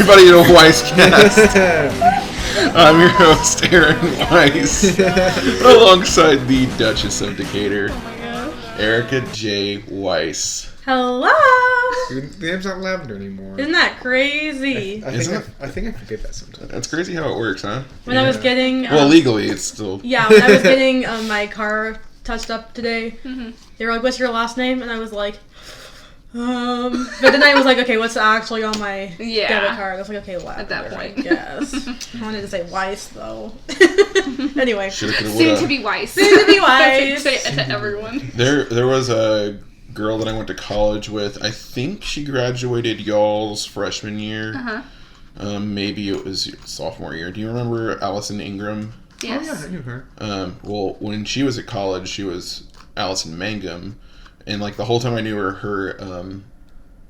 everybody to Weisscast. I'm your host, Aaron Weiss, alongside the Duchess of Decatur, Erica J. Weiss. Hello! The name's not Lavender anymore. Isn't that crazy? I think I forget that sometimes. That's crazy how it works, huh? When I was getting... well, legally, it's still... Yeah, when I was getting my car touched up today, they were like, what's your last name? And I was like... But then I was like, okay, what's actually on my debit card? I was like, okay, Lavender, at that point. I guess. I wanted to say Weiss, though. Anyway. Soon to be Weiss. Soon to be Weiss. Say it to everyone. There was a girl that I went to college with. I think she graduated y'all's freshman year. Maybe it was sophomore year. Do you remember Allison Ingram? Yes. Oh, yeah, I knew her. Well, when she was at college, she was Allison Mangum. And, like, the whole time I knew her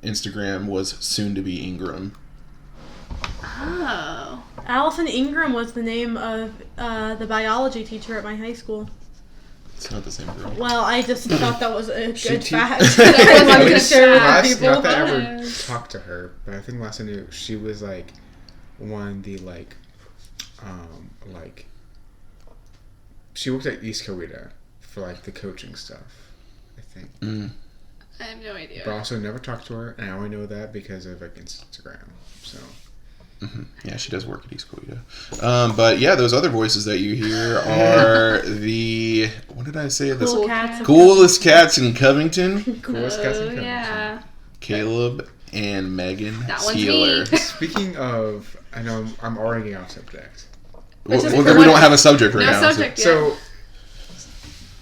Instagram was soon to be Ingram. Oh. Allison Ingram was the name of the biology teacher at my high school. It's not the same girl. Well, I just thought that was a good fact. I wanted to share with people. Not that I ever talked to her, but I think last I knew, she was, like, one of the, she worked at East Coweta for, like, the coaching stuff. I think. I have no idea. But also never talked to her, and I only know that because of like Instagram. So. Yeah, she does work at East Coweta. But yeah, those other voices that you hear are the what did I say? Coolest cats in Covington. Coolest cats in Covington. Yeah. Caleb and Megan Skeeler. Speaking of, I know I'm already getting off subject. Well, we don't have a subject right now. No subject yet. So,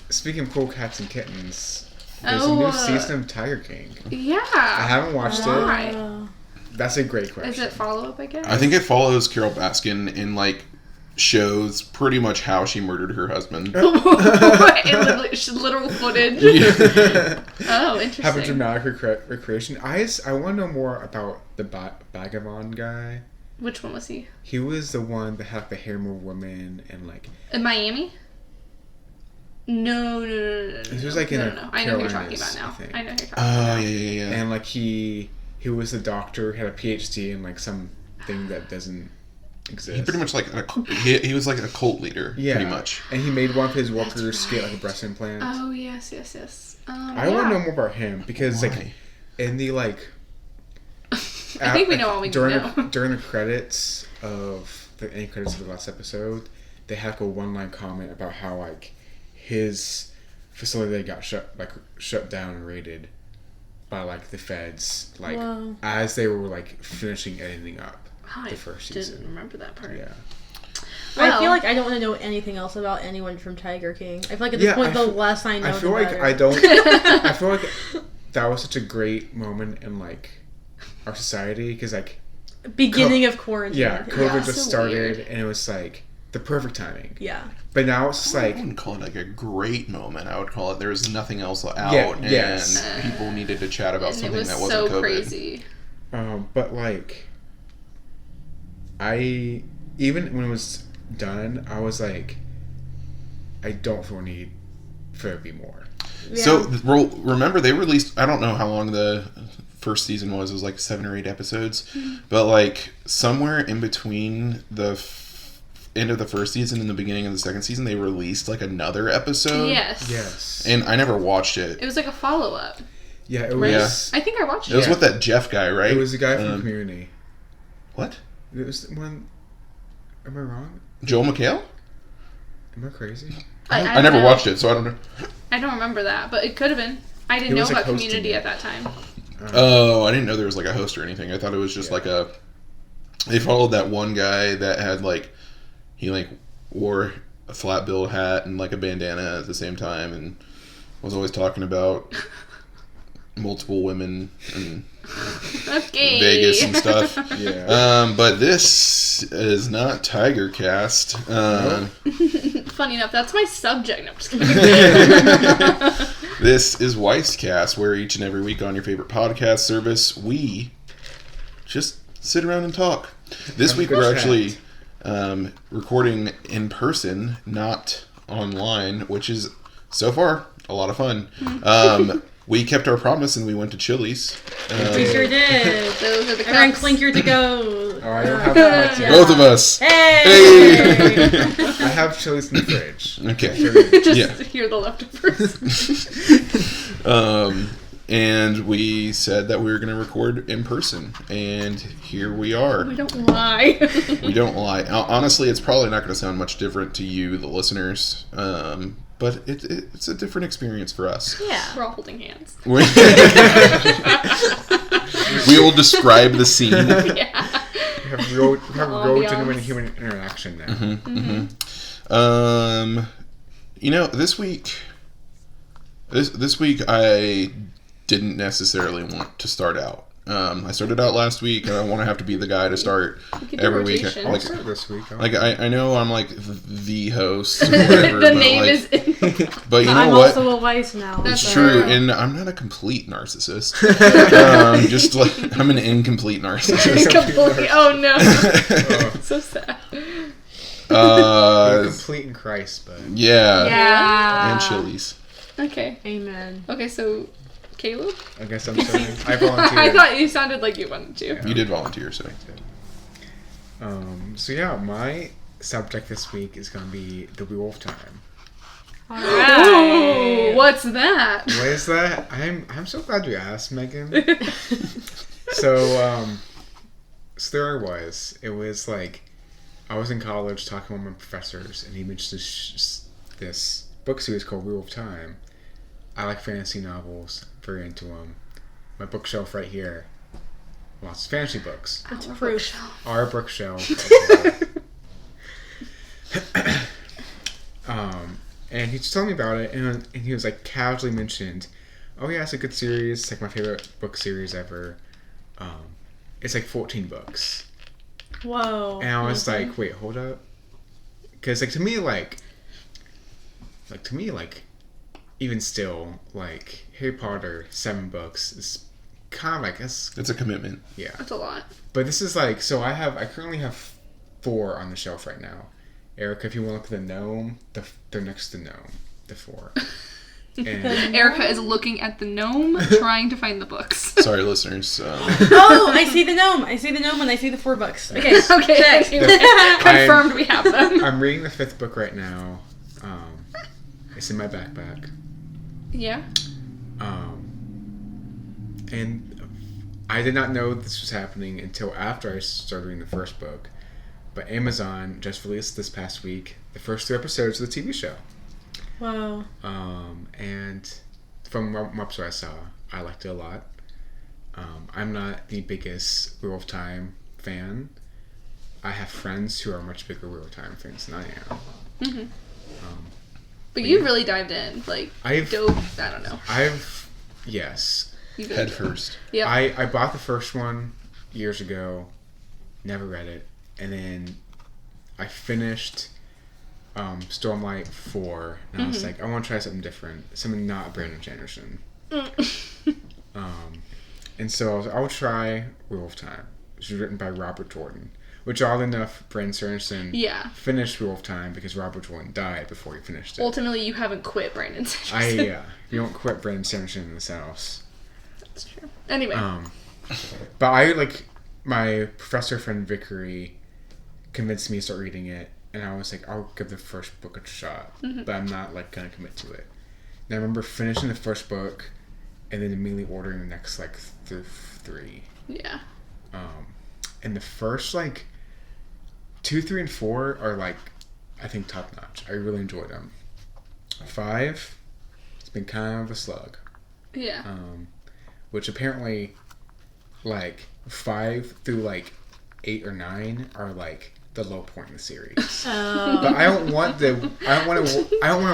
speaking of cool cats and kittens, there's a new season of Tiger King. Yeah. I haven't watched it. That's a great question. Is it follow-up, I guess? I think it follows Carol Baskin and, like, shows pretty much how she murdered her husband. Literal footage. Yeah. Oh, interesting. Have a dramatic recreation. I want to know more about the Bhagavan guy. Which one was he? He was the one that had the hair more woman and, like... In Miami? No. He was like in a I know who you're talking about now. I know who you're talking about. Yeah. And like he was the doctor, had a PhD in like something that doesn't exist. He pretty much like he was like a cult leader, pretty much. And he made one of his workers get like a breast implant. Oh yes. I want to know more about him because like in the like. I think we know all we know. During the credits of the end credits of the last episode, they had like a one-line comment about how like his facility got shut down and raided by like the feds, like as they were like finishing editing up the first season. I didn't remember that part. Yeah. Well, I feel like I don't want to know anything else about anyone from Tiger King. I feel like at this point, the less I know, I feel the like better. I don't. I feel like that was such a great moment in like our society because like beginning of quarantine. Yeah, COVID just started weird. and it was like the perfect timing. Yeah. But now it's just like... I wouldn't call it like a great moment. I would call it there was nothing else out and people needed to chat about something that wasn't so COVID. Crazy. But like... Even when it was done, I was like... I don't feel a need for there to be more. Yeah. So, remember they released... I don't know how long the first season was. It was like 7 or 8 episodes. But like somewhere in between the... end of the first season and the beginning of the second season, they released like another episode. Yes. And I never watched it. It was like a follow-up. Yeah, it was. Yeah. I think I watched it. It was with that Jeff guy, right? It was the guy from Community. What? It was the one. Am I wrong? Joel McHale? Am I crazy? I never watched it, so I don't know. I don't remember that, but it could have been. I didn't know about Community at that time. Oh, I didn't know there was like a host or anything. I thought it was just like a... They followed that one guy that had like... He like wore a flat bill hat and like a bandana at the same time and was always talking about multiple women and Vegas and stuff. Yeah. But this is not Tiger Cast. Funny enough, that's my subject. No, I'm just kidding. This is Weisscast, where each and every week on your favorite podcast service, we just sit around and talk. This week we're actually... recording in person, not online, which is so far a lot of fun. We kept our promise and we went to Chili's. We sure did. Those are the Everyone cups. clink your to-go. Oh, I don't have that much yet. Both of us. Hey! I have chilies in the fridge. Okay. Just hear the leftovers. And we said that we were going to record in person, and here we are. We don't lie. We don't lie. Honestly, it's probably not going to sound much different to you, the listeners, but it's a different experience for us. Yeah. We're all holding hands. We will describe the scene. Yeah. We have real genuine human interaction now. Mm-hmm, mm-hmm. You know, this week I didn't necessarily want to start out. I started out last week. I don't want to have to be the guy to start every week. I'll start this week. I know I'm like the host. Or whatever, the name is. But you know I'm what? also a Weiss now. It's true, and I'm not a complete narcissist. Just like I'm an incomplete narcissist. Oh no! So sad. You're complete in Christ, but yeah, and chilies. Okay. Amen. Okay, so Caleb? I guess I'm sorry. I volunteered. I thought you sounded like you wanted to. You did volunteer, so. So yeah, my subject this week is going to be the Wheel of Time. Alright. Ooh, what's that? What is that? I'm so glad you asked, Megan. So there I was. It was like I was in college talking with my professors, and he mentioned this book series called Wheel of Time. I like fantasy novels. Very into them. My bookshelf right here. Lots of fantasy books. That's proof. Our bookshelf. And he just told me about it, and he was like casually mentioned, "Oh yeah, it's a good series. It's like my favorite book series ever. It's like 14 books." Whoa. And I was like, "Wait, hold up," because to me, even still, like Harry Potter, 7 books is kind of like it's a commitment. Yeah, That's a lot. but this is like so. I currently have 4 on the shelf right now. Erica, if you want to look at the gnome, they're next to the gnome. The 4. And Erica is looking at the gnome, trying to find the books. Sorry, listeners. Oh, I see the gnome. I see the gnome and I see the 4 books. Okay. Okay. Confirmed we have them. I'm reading the 5th book right now. It's in my backpack. Yeah. And I did not know this was happening until after I started reading the first book. But Amazon just released this past week the first 3 episodes of the TV show. Wow. And from what episode I saw, I liked it a lot. I'm not the biggest Wheel of Time fan. I have friends who are much bigger Wheel of Time fans than I am. Mm-hmm. But you really dived in, I don't know. Yes. Head first. Yeah. I bought the first one years ago, never read it, and then I finished Stormlight 4, and I was like, I want to try something different, something not Brandon Sanderson. And so I will try Wheel of Time, which was written by Robert Jordan. Which, oddly enough, Brandon Sanderson finished Wheel of Time because Robert Jordan died before he finished it. Ultimately, you haven't quit Brandon Sanderson. You don't quit Brandon Sanderson in this house. That's true. Anyway. But my professor friend Vickery convinced me to start reading it, and I was like, I'll give the first book a shot, but I'm not going to commit to it. And I remember finishing the first book, and then immediately ordering the next 3. Yeah. And the first 2, 3, and 4 are I think top notch. I really enjoyed them. 5, it's been kind of a slug. Yeah. Which apparently 5 through 8 or 9 are the low point in the series. But I don't want to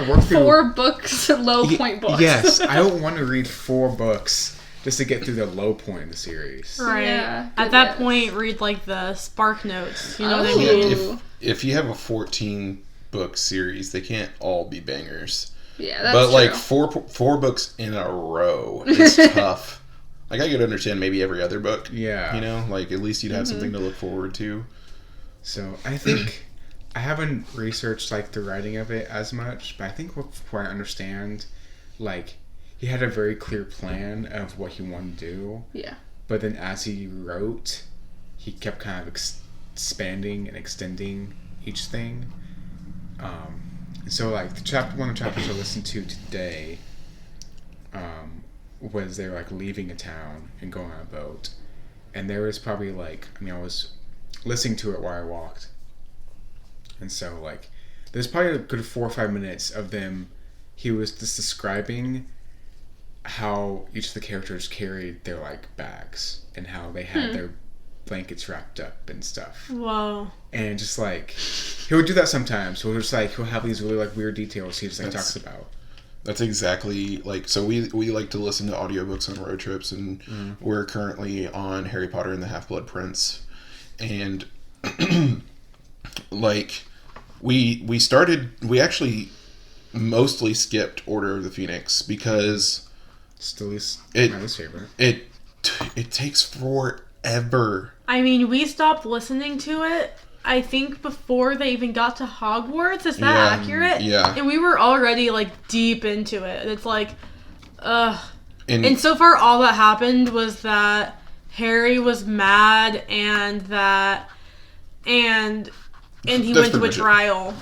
work through 4 books, low point books. Yes, I don't want to read 4 books just to get through the low point in the series. Right. Yeah, at that point, read the Spark Notes. You know what I Yeah, mean? if you have a 14 book series, they can't all be bangers. Yeah, that's true. But 4 books in a row is tough. I could understand maybe every other book. Yeah. You know, at least you'd have something to look forward to. So I think I haven't researched the writing of it as much, but I think what I understand, he had a very clear plan of what he wanted to do. Yeah. But then as he wrote, he kept kind of expanding and extending each thing. So like the one of the chapters I listened to today was they were like leaving a town and going on a boat, and there was probably like, I was listening to it while I walked, and so like there's probably a good 4 or 5 minutes of them. He was just describing how each of the characters carried their like bags and how they had their blankets wrapped up and stuff. Wow. And just like he would do that sometimes. He'll have these really like weird details he just like talks about. That's exactly like, so we like to listen to audiobooks on road trips, and we're currently on Harry Potter and the Half-Blood Prince, and like we actually mostly skipped Order of the Phoenix because still is my least favorite. It takes forever. I mean, we stopped listening to it, I think, before they even got to Hogwarts. Is that accurate? Yeah. And we were already, like, deep into it. It's like, And so far, all that happened was that Harry was mad and he went to a trial.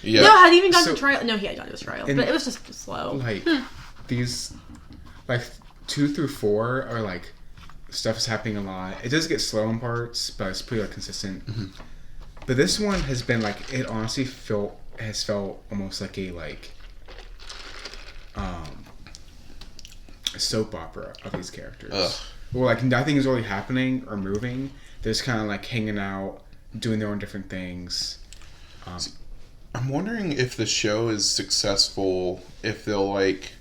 Yeah. No, had he even gone to trial? No, he had gone to a trial. But it was just slow. Like, these, like, 2 through 4 are, like, stuff is happening a lot. It does get slow in parts, but it's pretty, like, consistent. Mm-hmm. But this one has been, like, it honestly has felt almost like a, like, a soap opera of these characters. Ugh. Well, like, nothing is really happening or moving. They're just kind of, like, hanging out, doing their own different things. I'm wondering if the show is successful, if they'll, like,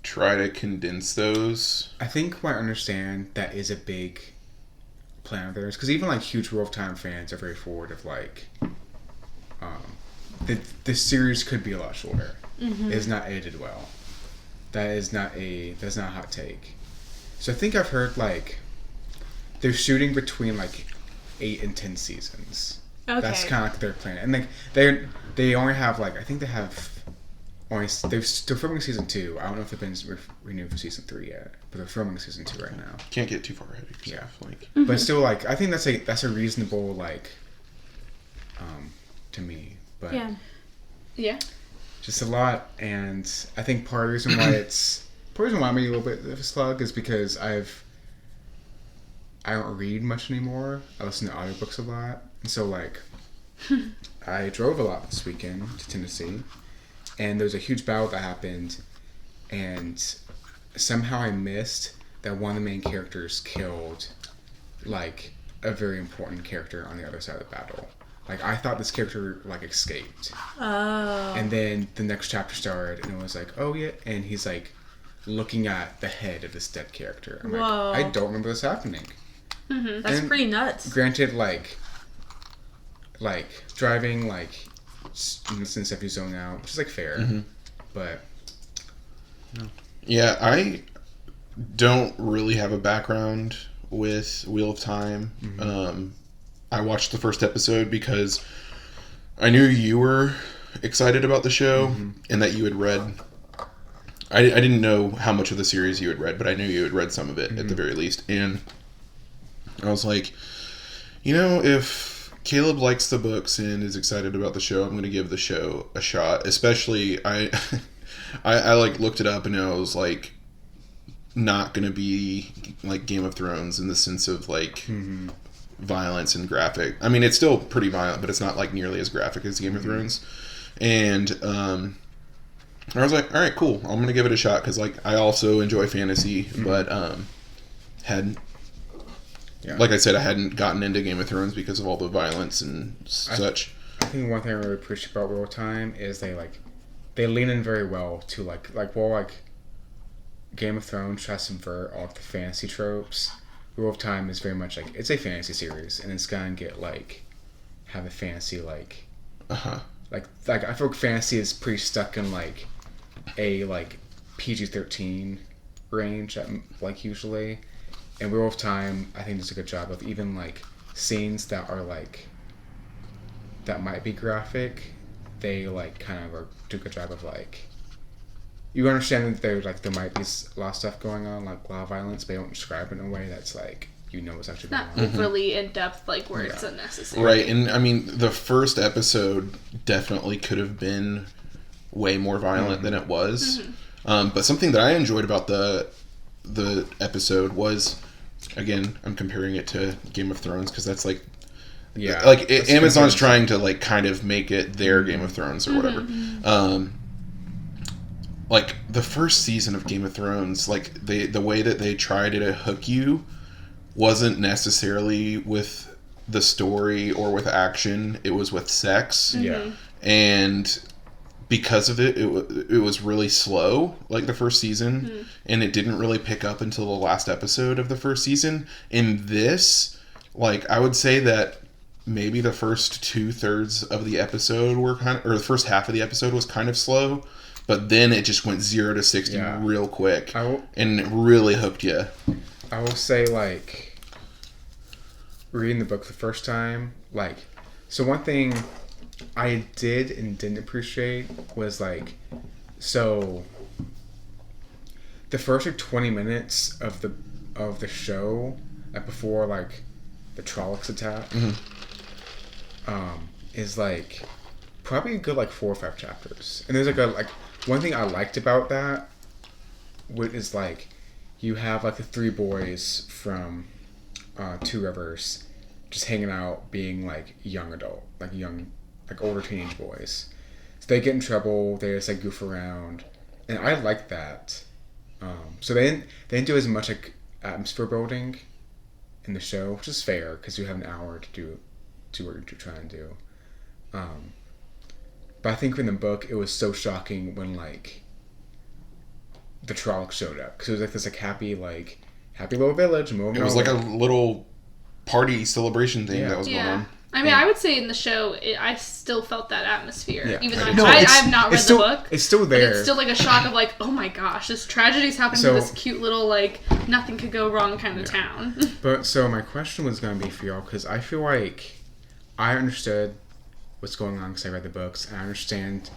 try to condense those. I think what I understand, that is a big plan of theirs. Because even, like, huge Wheel of Time fans are very forward of, like, the series could be a lot shorter. Mm-hmm. It's not edited well. That's not a hot take. So I think I've heard, like, they're shooting between, like, 8 and 10 seasons. Okay. That's kind of like their plan. And, like, they only have, like, I think they have only, they're still filming season 2. I don't know if they've been renewed for season 3 yet, but they're filming season 2 right now. Can't get too far ahead of yourself. Yeah. Like, mm-hmm. But still, like, I think that's a reasonable, like, to me. But yeah. Just a lot, and I think part of the reason why I'm a little bit of a slug is because I don't read much anymore. I listen to audiobooks a lot. And so, like, I drove a lot this weekend to Tennessee, and there was a huge battle that happened, and somehow I missed that one of the main characters killed, like, a very important character on the other side of the battle. Like, I thought this character, like, escaped. Oh. And then the next chapter started, and it was like, oh, yeah. And he's, like, looking at the head of this dead character. I'm Whoa. Like, I don't remember this happening. Mm-hmm. That's pretty nuts. Granted, like driving, like, since if you zone out, which is, like, fair. Mm-hmm. But, no. Yeah, I don't really have a background with Wheel of Time. Mm-hmm. I watched the first episode because I knew you were excited about the show, mm-hmm. and that you had read. I didn't know how much of the series you had read, but I knew you had read some of it, mm-hmm. at the very least. And I was like, if Caleb likes the books and is excited about the show, I'm going to give the show a shot. Especially, I like looked it up, and I was like, not going to be like Game of Thrones in the sense of, like, mm-hmm. violence and graphic. I mean, it's still pretty violent, but it's not, like, nearly as graphic as Game mm-hmm. of Thrones. And I was like, all right, cool, I'm gonna give it a shot, because, like, I also enjoy fantasy, mm-hmm. but like I said, I hadn't gotten into Game of Thrones because of all the violence and such. I think one thing I really appreciate about Wheel of Time is they lean in very well to like Game of Thrones tries to subvert all the fantasy tropes. Wheel of Time is very much like, it's a fantasy series, and it's gonna get, like, have a fantasy, like, like I feel like fantasy is pretty stuck in, like, a, like, PG-13 range, like, usually. And Wheel of Time, I think, does a good job of even, like, scenes that are, like, that might be graphic. They, like, kind of do a good job of, like, you understand that there might be a lot of stuff going on, like a lot of violence, but they don't describe it in a way that's, like, you know what's actually not going on. overly in depth, like where it's unnecessary. Right, and I mean the first episode definitely could have been way more violent than it was. But something that I enjoyed about the episode was, again, I'm comparing it to Game of Thrones because that's like, Amazon's trying to like kind of make it their Game of Thrones or whatever. Like the first season of Game of Thrones, like the way that they tried to hook you wasn't necessarily with the story or with action. It was with sex. And because of it was really slow, like the first season, and it didn't really pick up until the last episode of the first season. In this, like, I would say that maybe the first 2/3 of the episode were or the first half of the episode was kind of slow, but then it just went 0 to 60 real quick, and it really hooked you. I will say, like, reading the book the first time, like, so one thing I did and didn't appreciate was, like, so the first like 20 minutes of the show, like before like the Trollocs attack, is like probably a good like 4 or 5 chapters. And there's like one thing I liked about that, which is like you have like the 3 boys from Two Rivers just hanging out, being like young adult, like older teenage boys. So they get in trouble, they just like goof around, and I like that. So they didn't do as much like atmosphere building in the show, which is fair because you have an hour to do what you're trying to do. But I think in the book it was so shocking when like the Trollocs showed up, because it was like this like happy little village. It was like a little party celebration thing that was going on. I mean, I would say in the show, I still felt that atmosphere, even though I've not read the book. It's still there. But it's still like a shock of like, oh my gosh, this tragedy's happening to this cute little like nothing could go wrong kind of town. But so my question was going to be for y'all, because I feel like I understood what's going on because I read the books, and I understand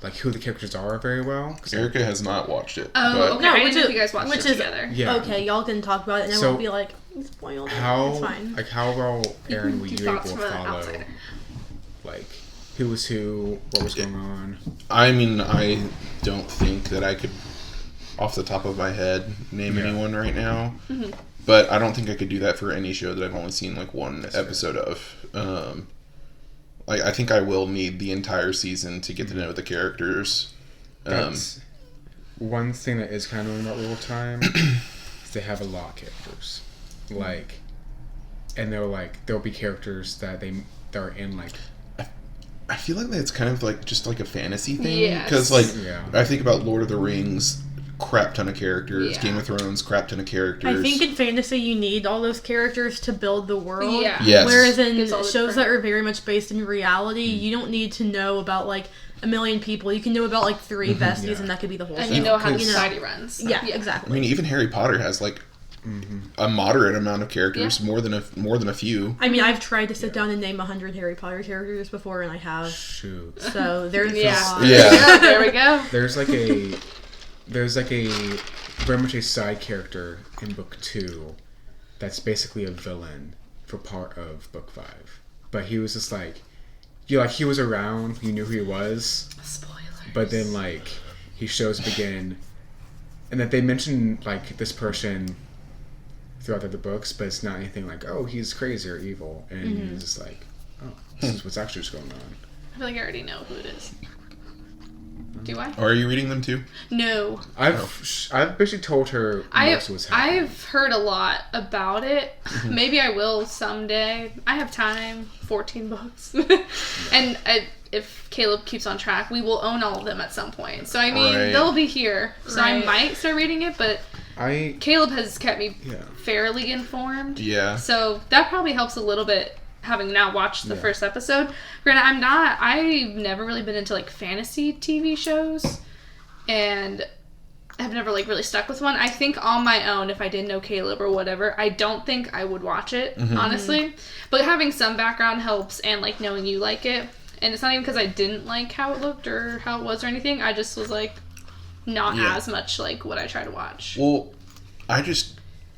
like who the characters are very well. Erica has not watched it. Oh, okay. No, I didn't know if you guys watched it together. Yeah. Okay, y'all can talk about it, and then we'll be like, spoiled. It's fine. Like, how well, Aaron, were you able to follow, like, who was who, what was going on? I mean, I don't think that I could, off the top of my head, name anyone right now. But I don't think I could do that for any show that I've only seen like one episode of. I think I will need the entire season to get to know the characters. That's one thing that is kind of annoying about Wheel of Time is they have a lot of characters. Like, and there'll be characters that are in like. I feel like that's kind of like just like a fantasy thing, because I think about Lord of the Rings, crap ton of characters. Game of Thrones, crap ton of characters. I think in fantasy you need all those characters to build the world. Yes. Whereas in shows that are very much based in reality, you don't need to know about like a million people. You can know about like 3 besties, and that could be the whole. And you know how the society runs. Yeah, exactly. I mean, even Harry Potter has like a moderate amount of characters, more than a few. I mean, I've tried to sit down and name 100 Harry Potter characters before, and I have. Shoot. So there's there we go. There's like a very much a side character in book 2 that's basically a villain for part of book 5. But he was just like, he was around, you knew who he was. Spoilers. But then like he shows up again, and that they mention like this person throughout the books, but it's not anything like, oh, he's crazy or evil, and it's just like, oh, this is what's actually just going on. I feel like I already know who it is. Do I? Are you reading them too? No. I've basically told her most of what's happening. I've heard a lot about it. Maybe I will someday. I have time. 14 books. And if Caleb keeps on track, we will own all of them at some point. So I mean, they'll be here. So I might start reading it, but Caleb has kept me fairly informed. Yeah. So that probably helps a little bit, having now watched the first episode. Granted, I've never really been into like fantasy TV shows, and I've never like really stuck with one. I think on my own, if I didn't know Caleb or whatever, I don't think I would watch it, honestly. But having some background helps, and like knowing you like it. And it's not even because I didn't like how it looked or how it was or anything. I just was like, not as much like what I try to watch. Well, I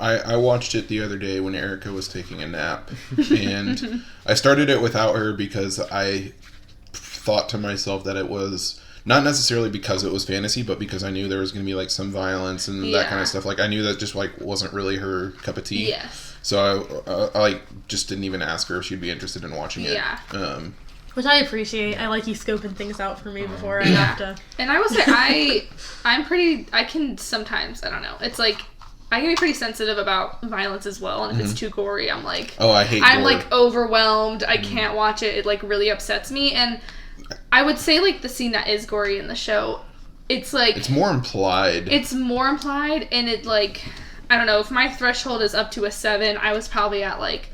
I watched it the other day when Erica was taking a nap, and I started it without her because I thought to myself that it was not necessarily because it was fantasy, but because I knew there was going to be like some violence and that kind of stuff. Like I knew that just like wasn't really her cup of tea. Yes. So I like just didn't even ask her if she'd be interested in watching it. Yeah. Which I appreciate. I like you scoping things out for me before I have to. And I will say I can sometimes, I don't know. It's like I can be pretty sensitive about violence as well, and if it's too gory, I'm like, I'm gore. like overwhelmed. I can't watch it. It like really upsets me. And I would say like the scene that is gory in the show, it's like it's more implied. It's more implied, and it like I don't know, if my threshold is up to a 7, I was probably at like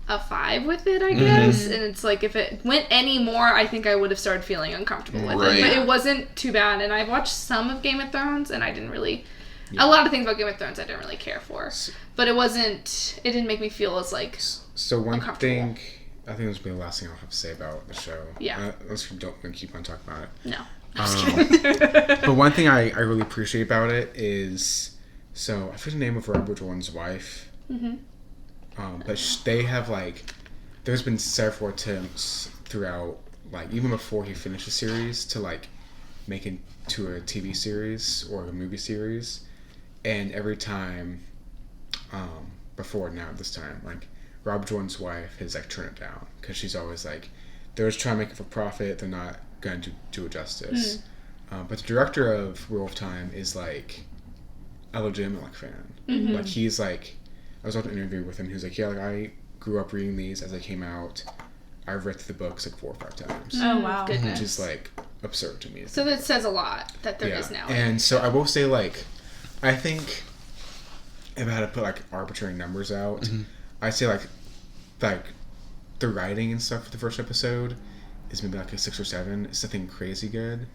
a 5 with it, I guess. And it's like if it went any more, I think I would have started feeling uncomfortable with it. But it wasn't too bad. And I've watched some of Game of Thrones, and I didn't really. A lot of things about Game of Thrones I didn't really care for, but it didn't make me feel as like so one thing I think this will be the last thing I'll have to say about the show. Yeah. Unless you don't keep on talking about it. No. I'm just kidding. But one thing I really appreciate about it is, so I forget the name of Robert Jordan's wife. But they have like, there's been several attempts throughout, like even before he finished the series, to like make it to a TV series or a movie series. And every time, before now, this time, like, Rob Jordan's wife has, like, turned it down. Because she's always, like, they're just trying to make it for profit. They're not going to do it justice. But the director of Wheel of Time is, like, a legitimate, like, fan. Like, he's, like, I was on an interview with him. He was like, yeah, like, I grew up reading these as they came out. I've read through the books, like, 4 or 5 times. Oh, wow. Goodness. Which is, like, absurd to me. So that says a lot that there is now. And so I will say, like, I think if I had to put like arbitrary numbers out, I'd say like the writing and stuff for the first episode is maybe like a 6 or 7. It's nothing crazy good,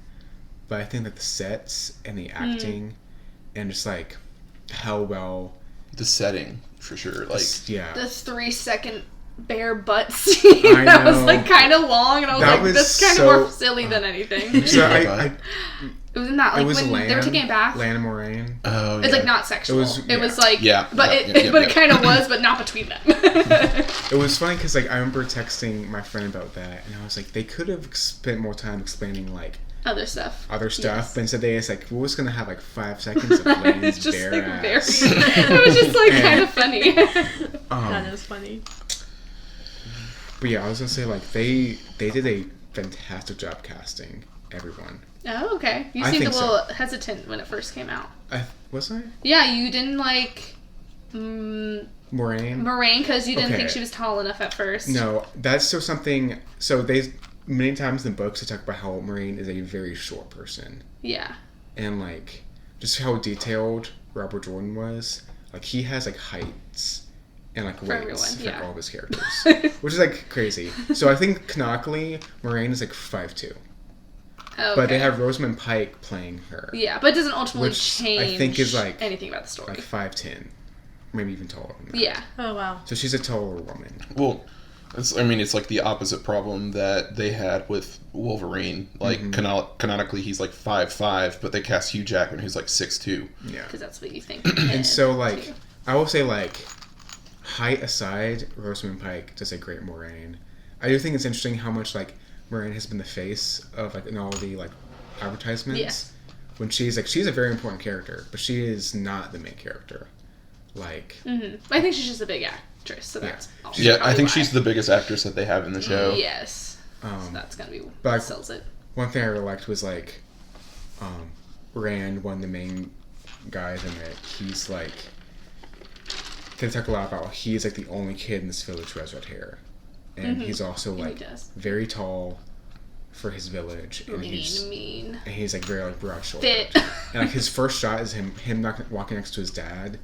but I think that the sets and the acting and just like how well the setting for sure, like the 3-second bare butt scene that was like kind of long, and I was that like, that's kind of more silly than anything. So I it was not like when they were taking a bath. Lan and Moraine. Oh, yeah. It's like not sexual. It was like but it kind of was, but not between them. It was funny because like I remember texting my friend about that, and I was like, they could have spent more time explaining like other stuff, but instead they just like, we're just gonna have like 5 seconds of Lan's it's just bare like ass. it was just like kind of funny. That is funny. But yeah, I was gonna say like they did a fantastic job casting everyone. Oh, okay. You seemed a little hesitant when it first came out. Was I? Yeah, you didn't like Moraine because you didn't think she was tall enough at first. No, that's still something. So they many times in the books they talk about how Moraine is a very short person. Yeah. And like just how detailed Robert Jordan was. Like he has like heights and like weights for all of his characters, which is like crazy. So I think canonically Moraine is like 5'2". Okay. But they have Rosamund Pike playing her. Yeah, but it doesn't ultimately change I think is like anything about the story. Like 5'10", maybe even taller than that. Yeah. Oh, wow. So she's a taller woman. Well, it's like the opposite problem that they had with Wolverine. Like, canonically, he's like 5'5", but they cast Hugh Jackman, who's like 6'2". Yeah. Because that's what you think. And so, like, I will say, like, height aside, Rosamund Pike does a great Moraine. I do think it's interesting how much, like, Moraine has been the face of like in all the like advertisements. Yes. When she's a very important character, but she is not the main character. Like I think she's just a big actress, so that's I think she's the biggest actress that they have in the show. Yes. So that's gonna be what like, sells it. One thing I really liked was like Rand, one of the main guys in it, he's like they talk a lot about he's like the only kid in this village who has red hair. And he's also like very tall for his village, and he's like very like broad shouldered. And like his first shot is him walking next to his dad,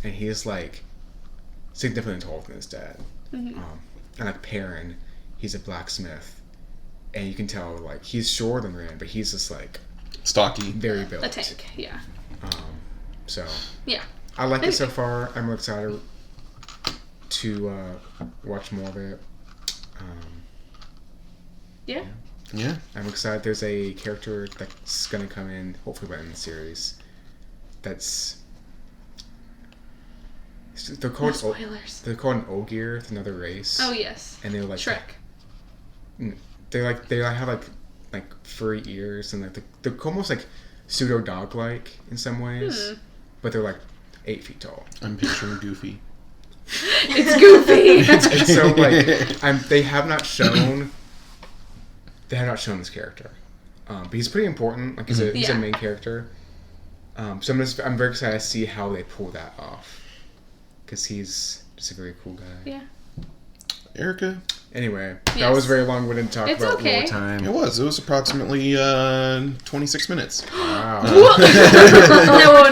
and he is like significantly taller than his dad. And like Perrin, he's a blacksmith, and you can tell like he's shorter than Rand, but he's just like stocky, very built, a tank. Yeah. So I like it so far. I'm really excited to watch more of it. Yeah. I'm excited. There's a character that's gonna come in, hopefully by the end of the series. That's they're called spoilers. They're called an ogier. It's another race. Oh yes. And they're like Shrek. They have like furry ears and like they're almost like pseudo dog like in some ways, but they're like 8 feet tall. I'm picturing Goofy. It's Goofy. And so like they have not shown this character, but he's pretty important. Like he's a main character. So I'm very excited to see how they pull that off, because he's just a very cool guy. Yeah. Erica? Anyway, that was very long-winded to talk about okay. more time. It was approximately 26 minutes. Wow.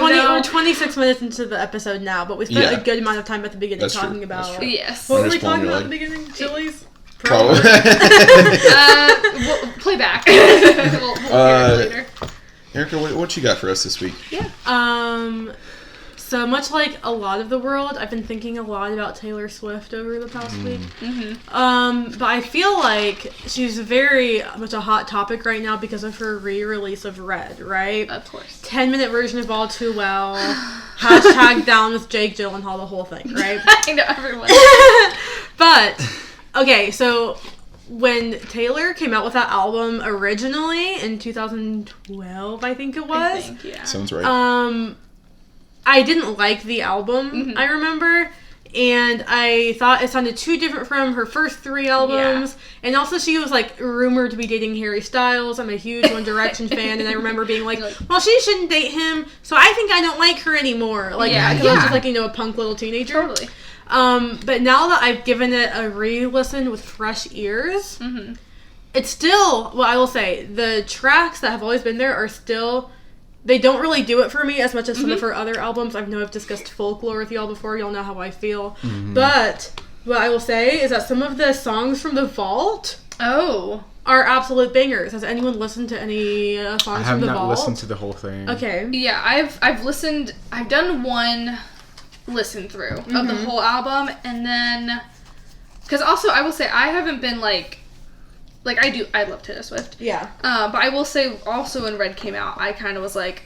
We're 26 minutes into the episode now, but we spent a good amount of time at the beginning That's talking true. about... Yes. What were we talking about at the beginning? Chilies? Probably. We'll play back. we'll hear it later. Erica, what you got for us this week? Yeah. So much like a lot of the world, I've been thinking a lot about Taylor Swift over the past week. Mm-hmm. But I feel like she's very much a hot topic right now because of her re-release of Red, right? Of course. 10-minute version of All Too Well. Hashtag down with Jake Gyllenhaal, the whole thing, right? I know, everyone. But, okay, so when Taylor came out with that album originally in 2012, I think it was. Sounds right. I didn't like the album, I remember, and I thought it sounded too different from her first 3 albums, and also she was, like, rumored to be dating Harry Styles. I'm a huge One Direction fan, and I remember being like, well, she shouldn't date him, so I think I don't like her anymore. Like, because I was just, like, a punk little teenager. Totally. But now that I've given it a re-listen with fresh ears, it's still, well, I will say, the tracks that have always been there are still... They don't really do it for me as much as some of her other albums. I know I've discussed Folklore with y'all before. Y'all know how I feel. But what I will say is that some of the songs from The Vault are absolute bangers. Has anyone listened to any songs from The Vault? I have not listened to the whole thing. Okay. Yeah, I've listened. I've done one listen through of the whole album, and then because also I will say I haven't been like I love Taylor Swift. Yeah. But I will say also when Red came out, I kind of was like,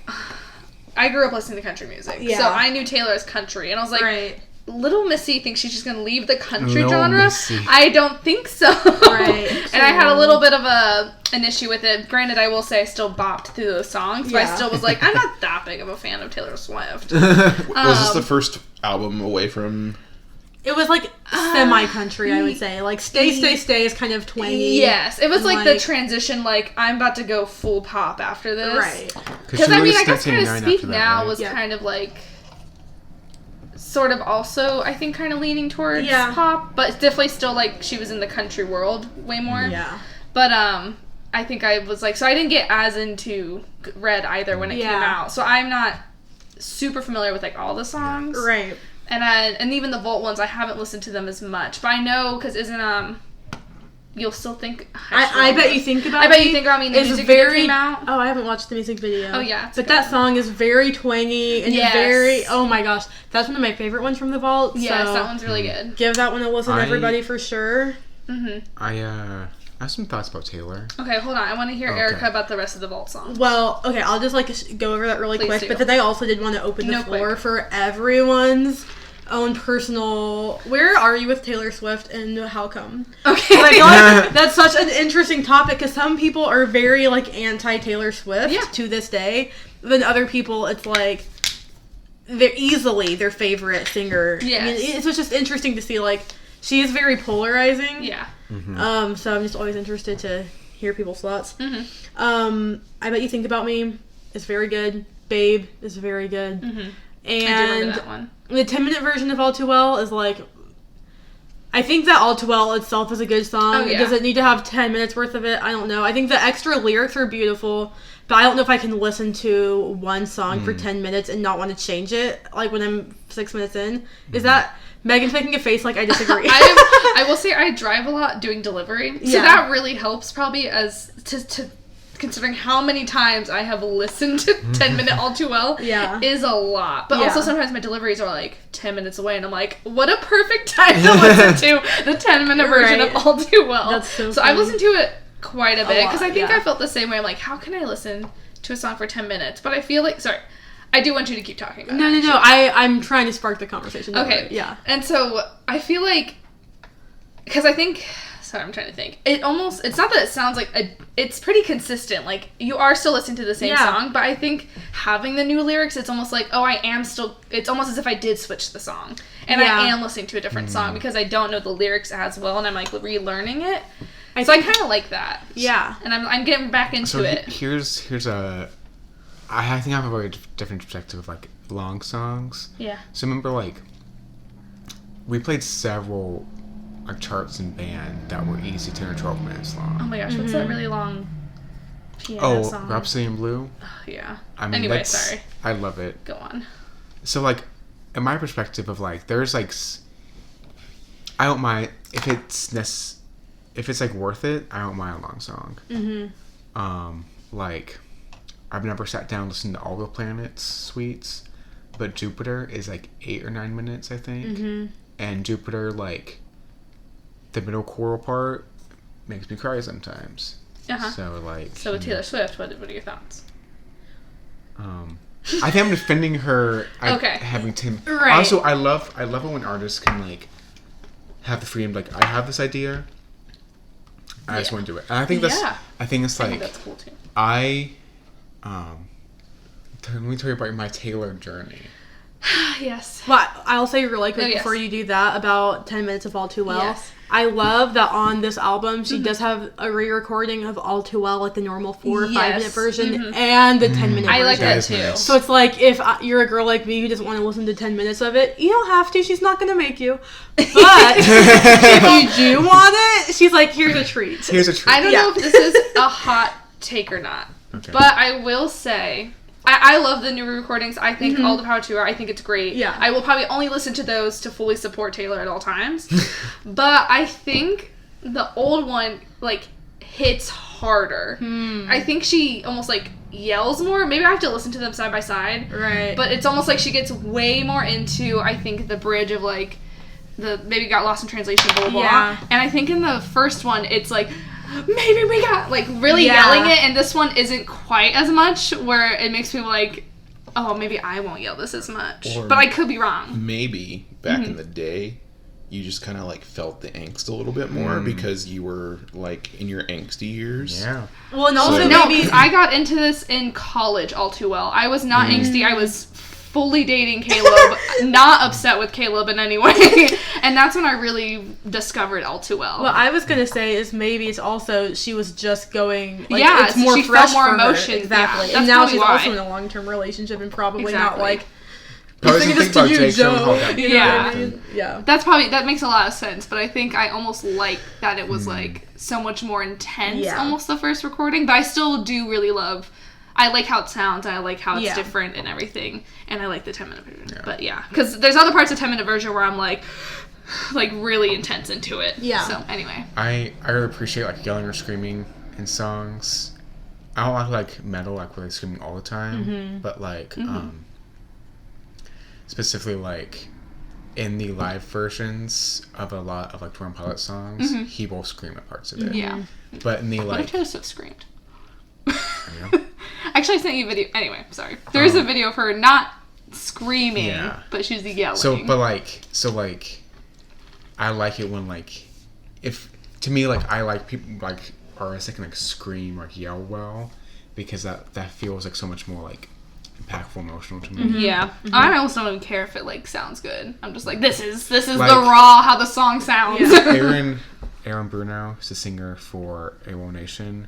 I grew up listening to country music. Yeah. So I knew Taylor as country. And I was like, Little Missy thinks she's just going to leave the country genre. Missy. I don't think so. Right. And I had a little bit of an issue with it. Granted, I will say I still bopped through those songs, but I still was like, I'm not that big of a fan of Taylor Swift. Was this the first album away from... It was like semi-country, I would say. Like Stay, Stay, Stay is kind of twangy. Yes, it was like the transition. Like I'm about to go full pop after this, right? Because I mean, I guess kind of Speak Now was kind of like, sort of also I think kind of leaning towards pop, but it's definitely still like she was in the country world way more. Yeah. But I think I was like, so I didn't get as into Red either when it came out, so I'm not super familiar with like all the songs, right? And even the Vault ones, I haven't listened to them as much. But I know, because isn't, You'll Still Think... I Bet You Think About Me. I Bet You Think About Me, the music video came out. Oh, I haven't watched the music video. Oh, yeah. But that song is very twangy and very... Oh, my gosh. That's one of my favorite ones from The Vault. Yes, so that one's really good. Give that one a listen, everybody, for sure. I have some thoughts about Taylor. Okay, hold on. I want to hear Erica about the rest of the Vault songs. Well, okay, I'll just, go over that really quick. But then I also did want to open the floor for everyone's own personal... Where are you with Taylor Swift and how come? Okay. I feel like that's such an interesting topic because some people are very, anti-Taylor Swift to this day. Then other people, it's they're easily their favorite singer. Yes. I mean, it's just interesting to see, she is very polarizing. Yeah. So I'm just always interested to hear people's thoughts. I Bet You Think About Me is very good. Babe is very good. And I do remember that one. The 10-minute version of All Too Well is I think that All Too Well itself is a good song. Oh, yeah. Does it need to have 10 minutes worth of it? I don't know. I think the extra lyrics are beautiful, but I don't know if I can listen to one song for 10 minutes and not want to change it, when I'm 6 minutes in. Is that... Megan's making a face I disagree. I will say I drive a lot doing delivery, so that really helps probably as to considering how many times I have listened to 10-minute All Too Well is a lot. But also sometimes my deliveries are 10 minutes away and I'm like, what a perfect time to listen to the 10-minute version of All Too Well. That's so funny. I've listened to it quite a bit because I think I felt the same way. I'm like, how can I listen to a song for 10 minutes? But I feel I I do want you to keep talking about No. I'm trying to spark the conversation. Okay. Yeah. And so I feel like, because I think, sorry, I'm trying to think. It's not that it sounds like it's pretty consistent. Like, you are still listening to the same song, but I think having the new lyrics, it's almost like, it's almost as if I did switch the song. And I am listening to a different song because I don't know the lyrics as well, and I'm like relearning it. I kind of like that. Yeah. And I'm getting back into it. I think I have a very different perspective of like long songs. Yeah. So remember, like, we played several like charts and band that were easy 10 or 12 minutes long. Oh my gosh, what's that really long piano song? Rhapsody in Blue? Oh, yeah. I mean, anyway, sorry. I love it. Go on. So, like, in my perspective of, like, there's, like, I don't mind, if it's, like, worth it, I don't mind a long song. Mm-hmm. Like, I've never sat down and listened to all the Planets suites, but Jupiter is, like, 8 or 9 minutes, I think. Mm-hmm. And Jupiter, like, the middle choral part makes me cry sometimes. Uh-huh. So, like... So with Taylor Swift, what are your thoughts? I think I'm defending her having Tim... Right. Also, I love it when artists can, like, have the freedom, like, I have this idea, I just want to do it. And I think that's... I think it's, like... I think that's cool, too. Let me tell you about my Taylor journey. Yes. Well, I'll say really quick before you do that about 10 Minutes of All Too Well. Yes. I love that on this album she does have a re-recording of All Too Well, like the normal 4 or 5 minute version and the 10 minute version. I like that too. Nice. So it's like if you're a girl like me who doesn't want to listen to 10 minutes of it, you don't have to. She's not going to make you. But if you do want it, she's like, here's a treat. I don't know if this is a hot take or not. Okay. But I will say... I love the new recordings. I think All the Power to Her. I think it's great. Yeah. I will probably only listen to those to fully support Taylor at all times. But I think the old one, like, hits harder. I think she almost, like, yells more. Maybe I have to listen to them side by side. Right. But it's almost like she gets way more into, I think, the bridge of, like, maybe got lost in translation, blah, blah, blah. Yeah. And I think in the first one, it's, like... Maybe we got, like, really yelling it, and this one isn't quite as much, where it makes me like, oh, maybe I won't yell this as much. Or but I could be wrong. Maybe, back in the day, you just kind of, like, felt the angst a little bit more because you were, like, in your angsty years. Yeah. Well, and also maybe... I got into this in college all too well. I was not angsty. I was fully dating Caleb, not upset with Caleb in any way. And that's when I really discovered All Too Well. What I was going to say is maybe it's also she was just going, like, it's more she fresh felt more for her. emotion. Exactly. Yeah, and now she's also in a long-term relationship and probably not, like, probably think about Jake Gyllenhaal. Yeah. That makes a lot of sense, but I think I almost like that it was, like, so much more intense, almost the first recording, but I still do really love... I like how it sounds, and I like how it's different and everything, and I like the 10-minute version. Yeah. But because there's other parts of 10-minute version where I'm like really intense into it. Yeah. So anyway, I really appreciate, like, yelling or screaming in songs. I don't like metal, like, really screaming all the time, but like specifically, like, in the live versions of a lot of, like, 21 Pilot songs, he will scream at parts of it. Yeah. But in the, like... What if Taylor Swift screamed? Actually, I sent you a video. Anyway, sorry. There is a video of her not screaming, but she's yelling. So, I like it when, like, to me, like, I like people, like, artists that can, like, scream or, like, yell well, because that feels, like, so much more, like, impactful, emotional to me. Yeah. I almost don't even care if it, like, sounds good. I'm just like, this is like, the raw, how the song sounds. Aaron Bruno is the singer for AWOL Nation.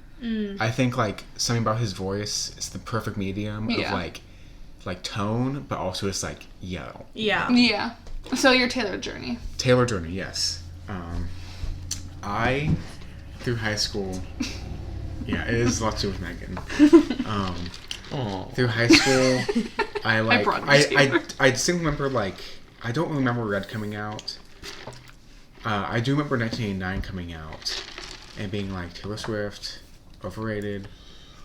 I think, like, something about his voice is the perfect medium of, like tone, but also it's, like, yell. Yeah. Yeah. So your Taylor journey. Taylor journey, yes. I, through high school, it is a lot to do with Megan. Through high school, I distinctly remember, like, I don't remember Red coming out. I do remember 1989 coming out and being like, Taylor Swift, overrated,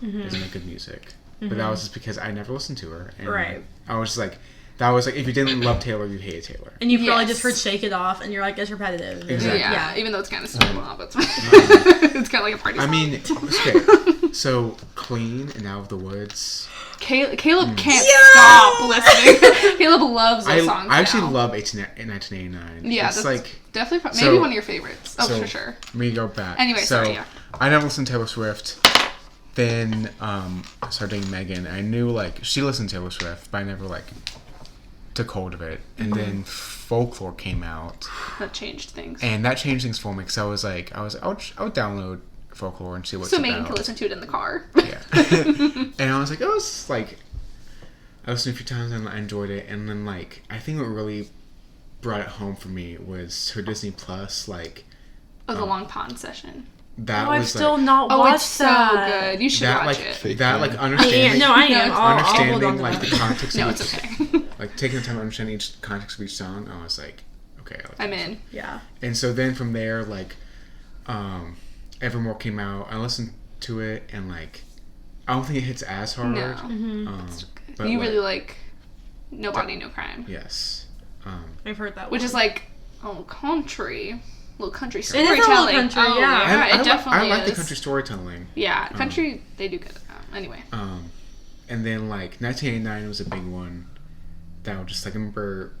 doesn't make good music. But that was just because I never listened to her. And I was just like, that was like, if you didn't love Taylor, you hated Taylor. And you probably just heard Shake It Off and you're like, it's repetitive. Exactly. Yeah, even though it's kind of slow, but it's kind of like a party song. I mean, okay, so Clean and Out of the Woods Caleb can't stop listening. Caleb loves those songs. I actually now. love 1989. Yeah, it's that's like definitely maybe one of your favorites. Oh, for sure. Let me go back. Anyway, sorry. Yeah. I never listened to Taylor Swift. Then I started dating Megan. I knew like she listened to Taylor Swift, but I never like took hold of it. And then Folklore came out. That changed things. And that changed things for me because I was I would download Folklore and see what's so about. Megan can listen to it in the car. Yeah. And I was like, oh, it's like I listened a few times and I enjoyed it. And then like I think what really brought it home for me was her Disney Plus the Long Pond session. That I've was still not watched it's so that. good. You should that watch like it. that like fan. understanding. I am. I'll hold on Understanding to like that. the context. No, of it's each, okay. Like taking the time to understand each context of each song. I was like, okay, I like I'm this. in. Yeah. And so then from there, like, Evermore came out. I listened to it, and like, I don't think it hits as hard. No. But You like, really like No Body, No Crime. yes. I've heard that Which one. is like, country. Little country It is a little storytelling. country, Oh, yeah. it definitely I like is. the country storytelling. Yeah, country, they do good. Anyway. And then like 1989 was a big one. That was just like I remember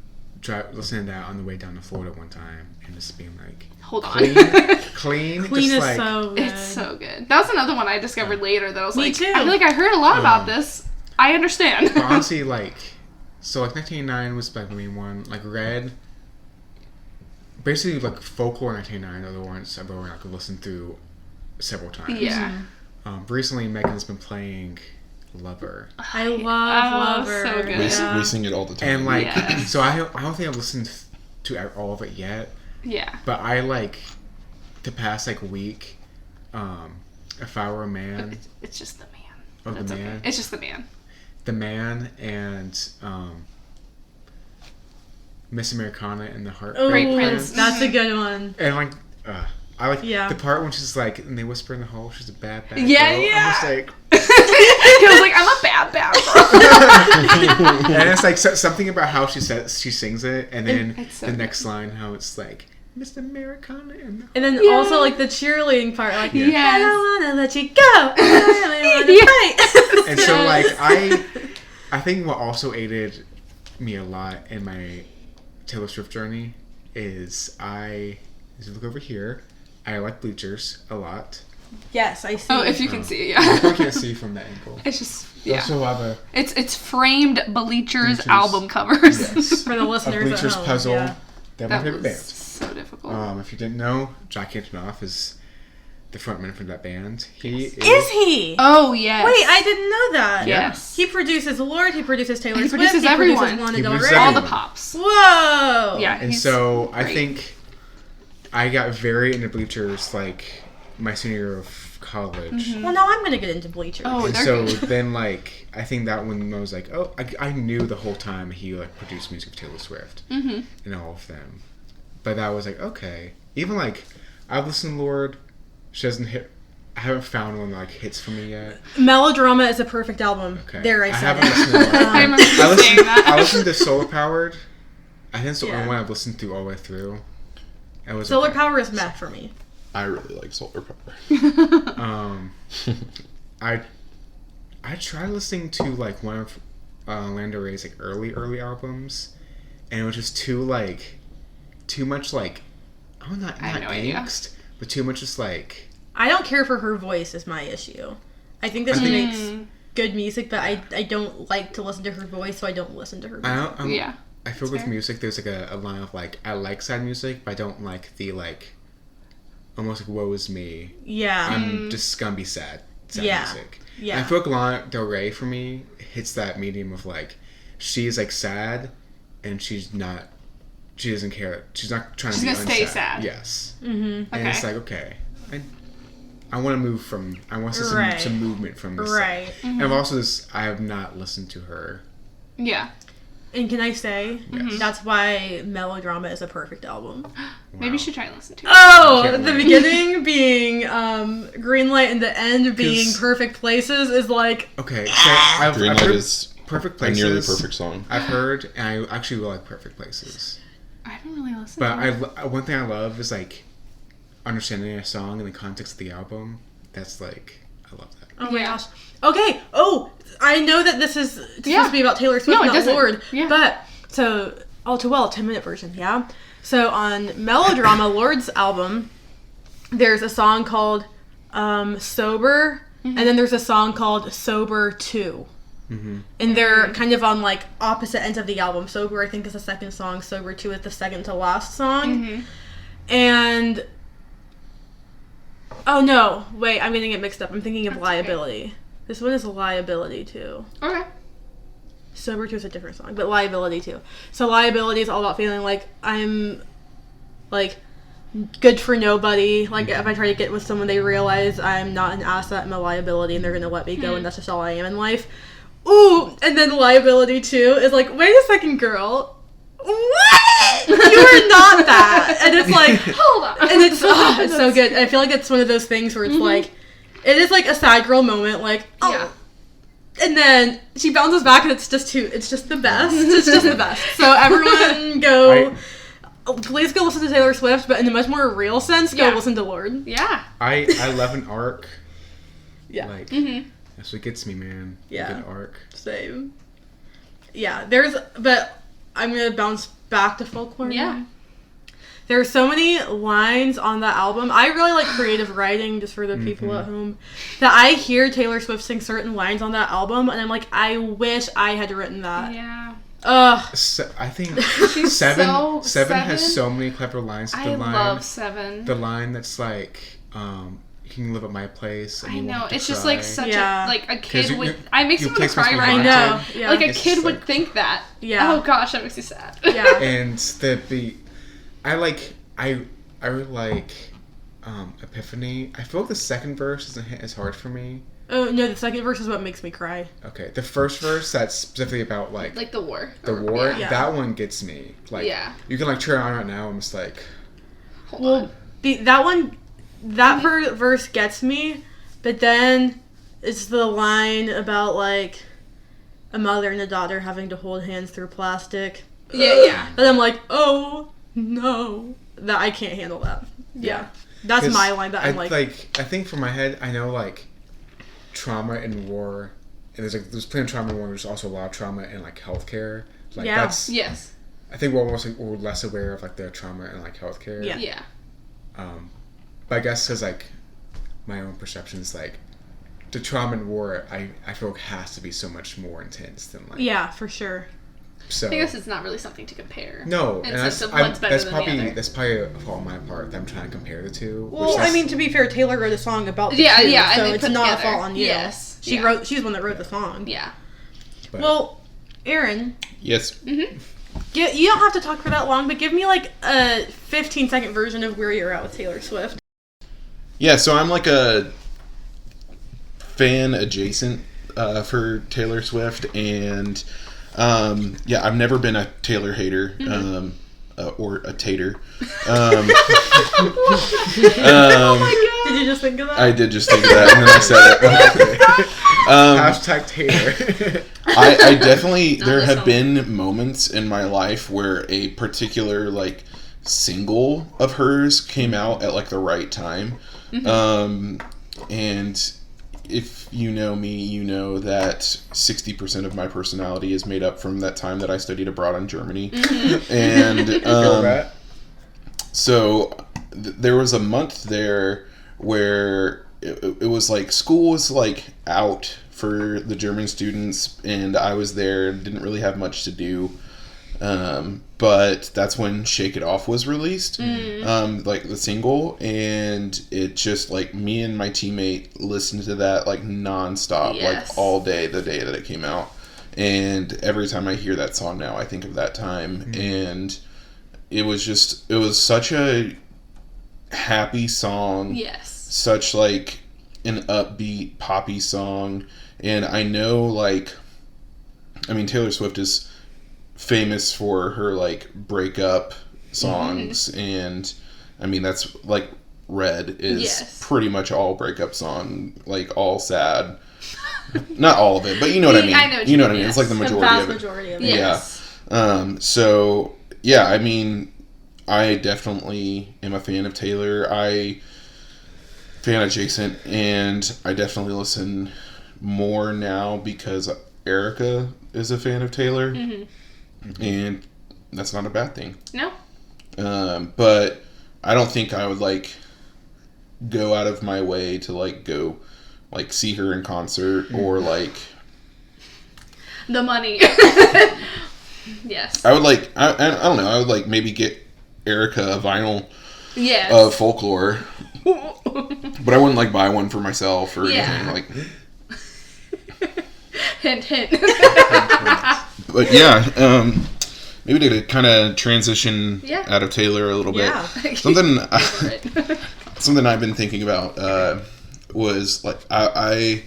listening to that on the way down to Florida one time and just being like, Hold on. clean, Clean just is like, so good. It's so good. That was another one I discovered later that I was Me like, too. I feel like I heard a lot about this. I understand. But honestly, like, so like 1989 was like the main one. Like Red, basically like Folklore 1989 are the ones I've ever like listened through several times. Yeah. Recently, Megan's been playing Lover, I love Lover. so good. We sing it all the time. and like, Yes. so I don't think I've listened to all of it yet. Yeah. But I like the past like week. If I Were a Man, It's just the man. Oh, the That's man? Okay. It's just the man. The Man, and Miss Americana and the Heart. Oh, Great Prince. That's a good one. And like, I like Yeah. the part when she's like, and they whisper in the hole, she's a bad Yeah, girl. yeah. I'm just like, He was like, I'm a bad girl. and it's like something about how she sings it, and then It's so the good. next line, how it's like, Miss Americana and the And then Yeah. also like the cheerleading part, like Yes. I don't wanna let you go. I wanna fight. And so Yes. like I think what also aided me a lot in my Taylor Swift journey is as you look over here, I like Bleachers a lot. Yes, I see. Oh, if you can see, You yeah. probably can't see from that angle. It's just, You yeah. also have a It's framed Bleachers Bleachers. album covers. yes, For the a listeners Bleachers at home, puzzle. yeah. They're my That favorite was band. so difficult. If you didn't know, Jack Antonoff is the frontman for that band. He Is he? Oh, yes. Wait, I didn't know that. Yes. He produces Lord. He produces Taylor He Swift. produces he everyone. produces Lana He Del produces Rey. All everyone. the pops. Whoa. Yeah. And he's so I great. think I got very into Bleachers like my senior year of college. Well, now I'm gonna get into Bleachers. Oh, And they're so good. then, like, I think that one I was like, oh, I knew the whole time he like produced music for Taylor Swift and all of them, but that was like okay. Even like I've listened to Lord, she doesn't hit. I haven't found one that like hits for me yet. Melodrama is a perfect album. Okay, There, I said haven't it. listened to it. I remember you I saying that. I listened to Solar Powered. I think it's the Yeah. only one I've listened to all the way through. It was Solar okay. Power is meh for me. I really like Solar Power. I tried listening to like one of Lana Ray's like early albums, and it was just too much like not I have no idea. angst, but too much just like I don't care for her voice is my issue. I think that she makes good music, but I don't like to listen to her voice, so I don't listen to her music. Yeah. I feel with fair. music there's like a line of like I like sad music, but I don't like the like almost like woe is me. Yeah. I'm just gonna be sad Yeah. music. Yeah. And I feel like Lana Del Rey for me hits that medium of like she's like sad and she doesn't care. She's not trying She's to be gonna stay unsad. sad. Yes. Mm-hmm. And it's like okay, I want to move from. I want some, Right. some movement from this. Right. And I've also I have not listened to her. Yeah. And can I say, Yes. that's why Melodrama is a perfect album. Maybe you should try and listen to it. Oh, Can't the wait. beginning being Green Light and the end being 'Cause- Perfect Places is like, Okay, so I've Green I've Light heard is Perfect a Places. nearly perfect song. I've heard, and I actually really like Perfect Places. I haven't really listened But to it. one thing I love is like understanding a song in the context of the album. That's like I love that. Oh my gosh. Okay. Oh, I know that this is supposed to be about Taylor Swift, No, it not doesn't. Lorde. Yeah. But, so, all too well, 10-minute version, yeah? So, on Melodrama, Lorde's album, there's a song called Sober, and then there's a song called Sober 2. Mm-hmm. And they're kind of on, like, opposite ends of the album. Sober, I think, is the second song. Sober 2 is the second to last song. And... Oh, no. Wait, I'm getting it mixed up. I'm thinking of Liability. Okay. This one is Liability 2. Okay. Sober 2 is a different song, but Liability 2. So Liability is all about feeling like I'm, like, good for nobody. Like, if I try to get with someone, they realize I'm not an asset, I'm a liability, and they're gonna let me go, and that's just all I am in life. Ooh! And then Liability 2 is like, wait a second, girl. What? You are not that. And it's like, hold on. And it's so good. I feel like it's one of those things where it's like, it is like a sad girl moment, like, oh. Yeah. And then she bounces back and it's just the best. It's just the best. So everyone please go listen to Taylor Swift, but in a much more real sense, go listen to Lorde. Yeah. I love an arc. Yeah. Like, that's what gets me, man. Yeah. Like an arc. Same. Yeah, but I'm going to bounce back to Folklore. Yeah. There are so many lines on that album. I really like creative writing, just for the people at home, that I hear Taylor Swift sing certain lines on that album, and I'm like, I wish I had written that. Yeah. Ugh. I think She's Seven has so many clever lines. I love Seven. The line that's like, you can live at my place. And I you won't know. have to It's just cry. like such Yeah. a, like a kid You- would, I makes you me want to place cry me right behind now. it. Yeah. Like a It's kid just would like- think that. Yeah. Oh gosh, that makes me sad. Yeah. And I really like Epiphany. I feel like the second verse isn't hit as hard for me. Oh, no, the second verse is what makes me cry. Okay, the first verse that's specifically about like the war. the war. Yeah. That one gets me. Like, you can like turn it on right now. I'm just like, Hold on. That verse gets me, but then it's the line about, like, a mother and a daughter having to hold hands through plastic. Yeah. And I'm like, oh, no. That I can't handle that. Yeah. That's my line that I'm like... I think for my head, I know, like, trauma and war, and there's plenty of trauma in war, there's also a lot of trauma in, like, healthcare. Like, that's... Yes. I think we're less aware of, like, the trauma in, like, healthcare. Yeah. But I guess because, like, my own perception is, like, the trauma in war, I feel like has to be so much more intense than, like... Yeah, for sure. So, I guess it's not really something to compare. No, in and sense of what's better than the other. that's probably a fault on my part that I'm trying to compare the two. Well, I mean, to be fair, Taylor wrote a song about the two, and so they it's put not together. a fault on you. Yes. She's the one that wrote the song. Yeah. But, Well, Aaron, Yes. you don't have to talk for that long, but give me like a 15-second version of where you're at with Taylor Swift. Yeah, so I'm like a fan adjacent for Taylor Swift, and I've never been a Taylor hater or a tater. Oh my god! Did you just think of that? I did just think of that, and then I said it. Hashtag Tater. I definitely there this have one. been moments in my life where a particular like single of hers came out at like the right time. And if you know me, you know that 60% of my personality is made up from that time that I studied abroad in Germany. And Feel that? so there was a month there where it was like school was like out for the German students, and I was there, didn't really have much to do. But that's when Shake It Off was released, like the single, and it just like me and my teammate listened to that like nonstop, like all day the day that it came out. And every time I hear that song now, I think of that time. And it was such a happy song. Yes. Such like an upbeat poppy song. And I know like, I mean, Taylor Swift is famous for her like breakup songs, and I mean that's like Red is pretty much all breakup song, like all sad. Not all of it, but you know what I mean. I know what you know what I mean, mean. It's like the The majority vast of it. majority of it. Yes. Yeah. So yeah, I mean, I definitely am a fan of Taylor. fan adjacent, and I definitely listen more now because Erica is a fan of Taylor, and that's not a bad thing. No. But I don't think I would like go out of my way to like go like see her in concert or like the money. Yes. I would like I don't know, I would like maybe get Erica a vinyl of Folklore, but I wouldn't like buy one for myself or anything like. Hint, hint. But yeah, maybe to kind of transition out of Taylor a little bit. Something I've been thinking about was like I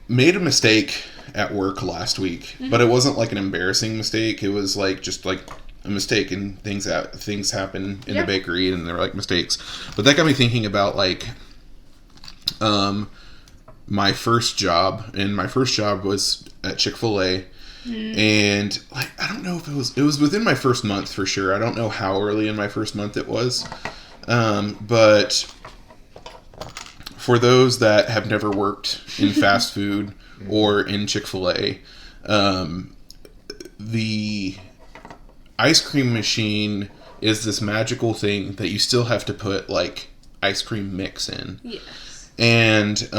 made a mistake at work last week, but it wasn't like an embarrassing mistake. It was like just like a mistake, and things happen in the bakery, and they're like mistakes. But that got me thinking about like my first job, and my first job was at Chick-fil-A. And like I don't know if it was within my first month for sure. I don't know how early in my first month it was, but for those that have never worked in fast food or in Chick-fil-A, the ice cream machine is this magical thing that you still have to put like ice cream mix in. Yes. And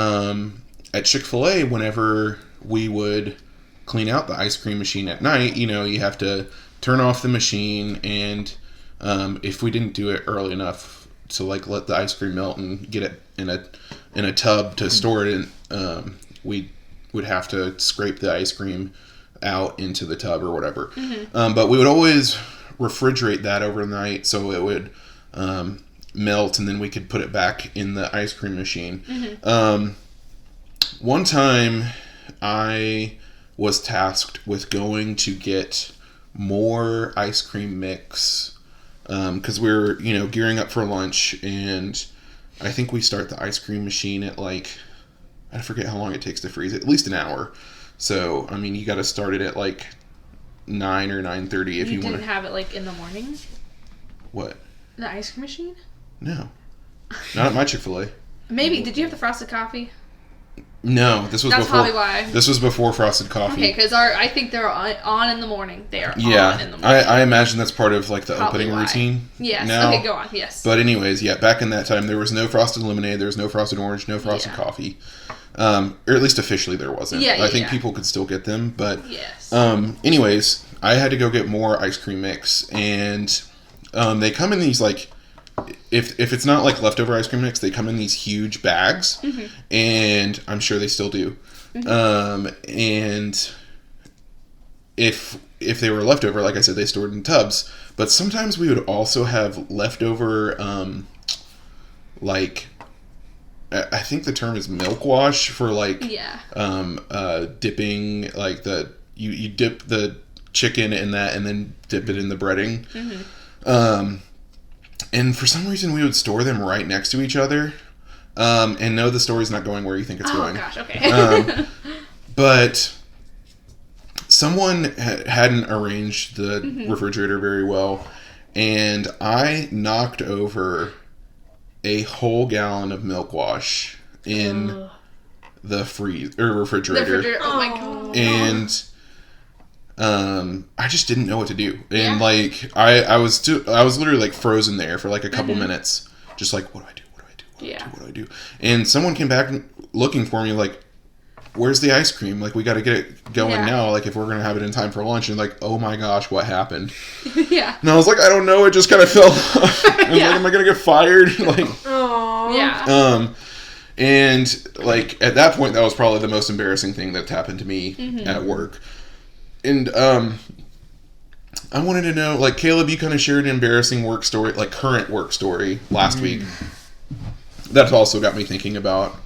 at Chick-fil-A, whenever we would clean out the ice cream machine at night, you know, you have to turn off the machine, and if we didn't do it early enough to like let the ice cream melt and get it in a tub to store it in, we would have to scrape the ice cream out into the tub or whatever. But we would always refrigerate that overnight so it would melt, and then we could put it back in the ice cream machine. One time I was tasked with going to get more ice cream mix because we were, you know, gearing up for lunch, and I think we start the ice cream machine at like, I forget how long it takes to freeze it, at least an hour. So, I mean, you got to start it at like 9 or 9:30 if you want to. You didn't have it like in the morning? What? The ice cream machine? No. Not at my Chick-fil-A. Maybe. Did you have the frosted coffee? No, this was That's before. probably why. This was before frosted coffee. Okay, because I think they're on in the morning. They are on in the morning. I imagine that's part of like the Probably opening why. routine. Yes. Now. Okay, go on. Yes. But anyways, yeah, back in that time, there was no frosted lemonade, there was no frosted orange, no frosted coffee, or at least officially there wasn't. I think people could still get them, but yes. Anyways, I had to go get more ice cream mix, and they come in these like. If it's not like leftover ice cream mix, they come in these huge bags, and I'm sure they still do. And if they were leftover, like I said, they stored in tubs. But sometimes we would also have leftover, like I think the term is milk wash for like dipping, like you dip the chicken in that and then dip it in the breading. And for some reason, we would store them right next to each other. And no, the story's not going where you think it's going. Oh, gosh, okay. But someone hadn't arranged the refrigerator very well. And I knocked over a whole gallon of milk wash in the refrigerator. Oh, my God. And... I just didn't know what to do, and like I was literally like frozen there for like a couple minutes, just like what do I do? And someone came back looking for me, like, where's the ice cream? Like, we got to get it going now. Like, if we're gonna have it in time for lunch. And like, oh my gosh, what happened? And I was like, I don't know. It just kind of fell off. I was like, am I gonna get fired? Like, and like at that point, that was probably the most embarrassing thing that's happened to me at work. And I wanted to know, like, Caleb, you kind of shared an embarrassing work story, like current work story last week. That also got me thinking about,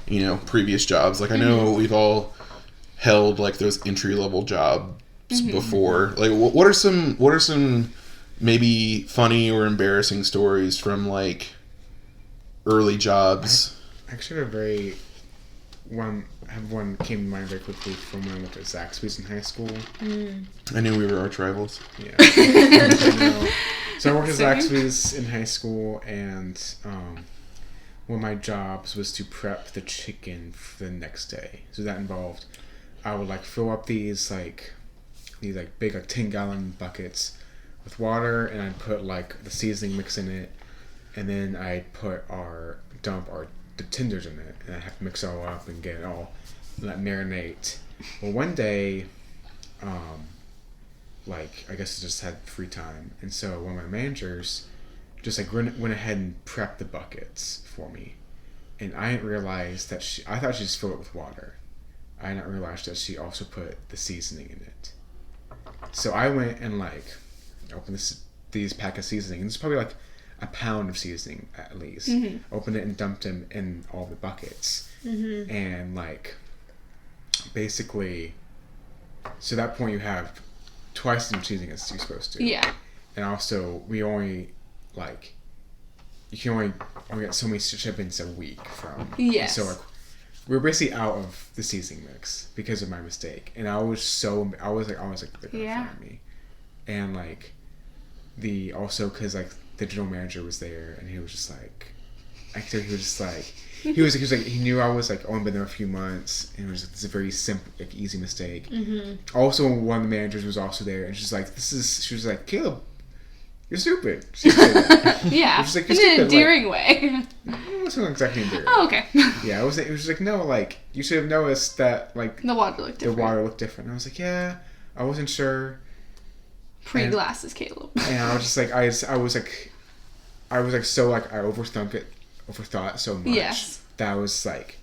you know, previous jobs. Like, I know we've all held like those entry level jobs before. Like, what are some maybe funny or embarrassing stories from like early jobs? I actually have one came to mind very quickly from when I went to Zaxby's in high school. I knew we were arch rivals. Yeah. So I worked at Zaxby's in high school, and one of my jobs was to prep the chicken for the next day. So that involved, I would like fill up these big like 10-gallon buckets with water, and I'd put like the seasoning mix in it, and then I'd dump the tenders in it, and I'd have to mix it all up and get it all and let marinate. Well, one day, like I guess I just had free time, and so one of my managers just like went ahead and prepped the buckets for me, and I didn't realize that I thought she just filled it with water. I didn't realize that she also put the seasoning in it. So I went and like opened these pack of seasoning, and it's probably like a pound of seasoning at least. Opened it and dumped them in all the buckets, and like basically, so at that point you have twice as much seasoning as you're supposed to. Yeah. And also, we only you can only get so many shipments a week from. Yes. So like, we were basically out of the seasoning mix because of my mistake, and I was like they're gonna fire me, and like because like the general manager was there, and he was just like, he knew I was like only been there a few months, and it was like, this is a very simple, like easy mistake. Also, one of the managers was also there, and she's like, she was like, Caleb, you're stupid. She said that. Yeah. She's like, in an endearing way. It wasn't exactly endearing. Oh, okay. Yeah, it was just like, no, like, you should have noticed that, like, The water looked different. And I was like, yeah, I wasn't sure. Pre-glasses, Caleb. And I was just like, I was so, like, I overthought it so much. Yes. That I was like,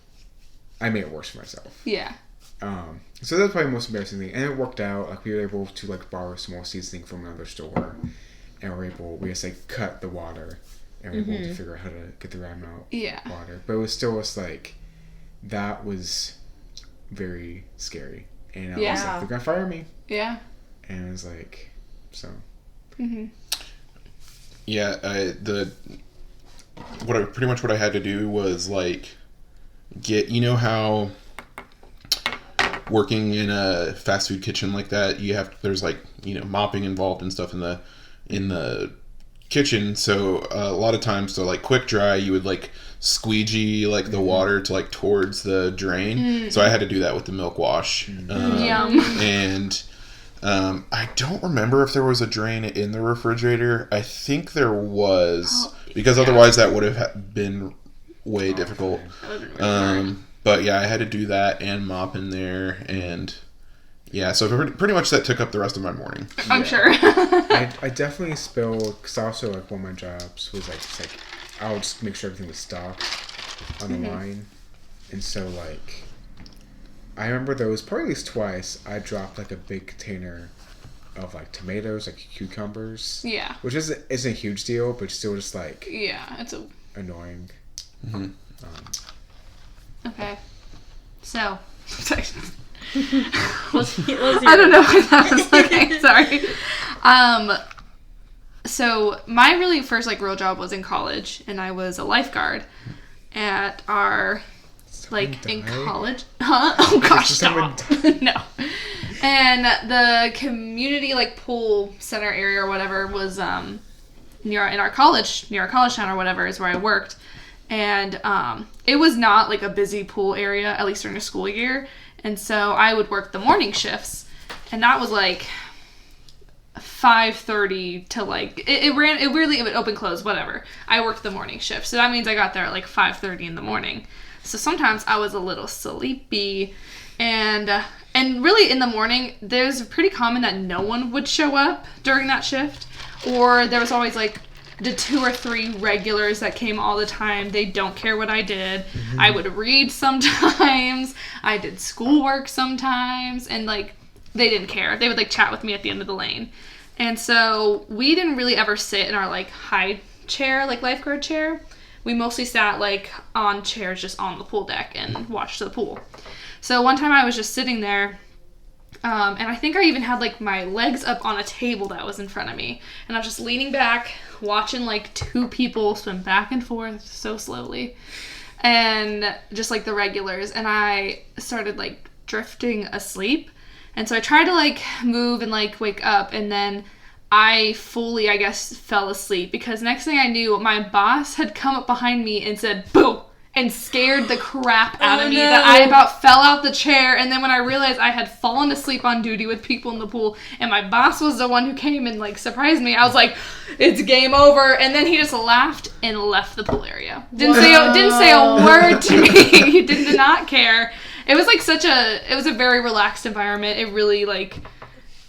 I made it worse for myself. Yeah. So that's probably the most embarrassing thing. And it worked out. Like, we were able to, like, borrow some more seasoning from another store. And we just, like, cut the water. And we were able to figure out how to get the ramen out water. But it was still just, like, that was very scary. And I was like, they're going to fire me. Yeah. And it was like, so. Yeah, pretty much what I had to do was, like, get, you know how working in a fast food kitchen like that, there's like, you know, mopping involved and stuff in the kitchen. So a lot of times to like quick dry, you would like squeegee like the water to like towards the drain. So I had to do that with the milk wash. Yum. And I don't remember if there was a drain in the refrigerator. I think there was, because otherwise that would have been way difficult. But yeah, I had to do that and mop in there, and yeah, so pretty much that took up the rest of my morning. I'm sure. I definitely spilled, because also like one of my jobs was like, just like, I would just make sure everything was stocked on the line, and so like, I remember there was probably at least twice I dropped like a big container of like tomatoes, like cucumbers. Yeah. Which isn't a huge deal, but still just like. Yeah, it's annoying. Okay. So. Let's I don't know what that was. Okay, sorry. So my really first like real job was in college, and I was a lifeguard at our in college. Huh? Oh gosh, stop. No. And the community like pool center area or whatever was near our college town or whatever is where I worked. And it was not like a busy pool area, at least during the school year. And so I would work the morning shifts, and that was like 5:30 to like it would open close, whatever. I worked the morning shift, so that means I got there at like 5:30 in the morning. So sometimes I was a little sleepy, and really in the morning there's pretty common that no one would show up during that shift, or there was always like the 2 or 3 regulars that came all the time. They don't care what I did. I would read sometimes. I did schoolwork sometimes, and like they didn't care. They would like chat with me at the end of the lane. And so we didn't really ever sit in our like high chair, like lifeguard chair. We mostly sat like on chairs just on the pool deck and watched the pool. So one time I was just sitting there, and I think I even had like my legs up on a table that was in front of me, and I was just leaning back watching like 2 people swim back and forth so slowly, and just like the regulars, and I started like drifting asleep. And so I tried to like move and like wake up, and then I fully, I guess, fell asleep because next thing I knew, my boss had come up behind me and said, "Boo!" and scared the crap out of me that I about fell out the chair. And then when I realized I had fallen asleep on duty with people in the pool and my boss was the one who came and like surprised me, I was like, it's game over. And then he just laughed and left the pool area. Didn't say a word to me. He did not care. It was like it was a very relaxed environment. It really like,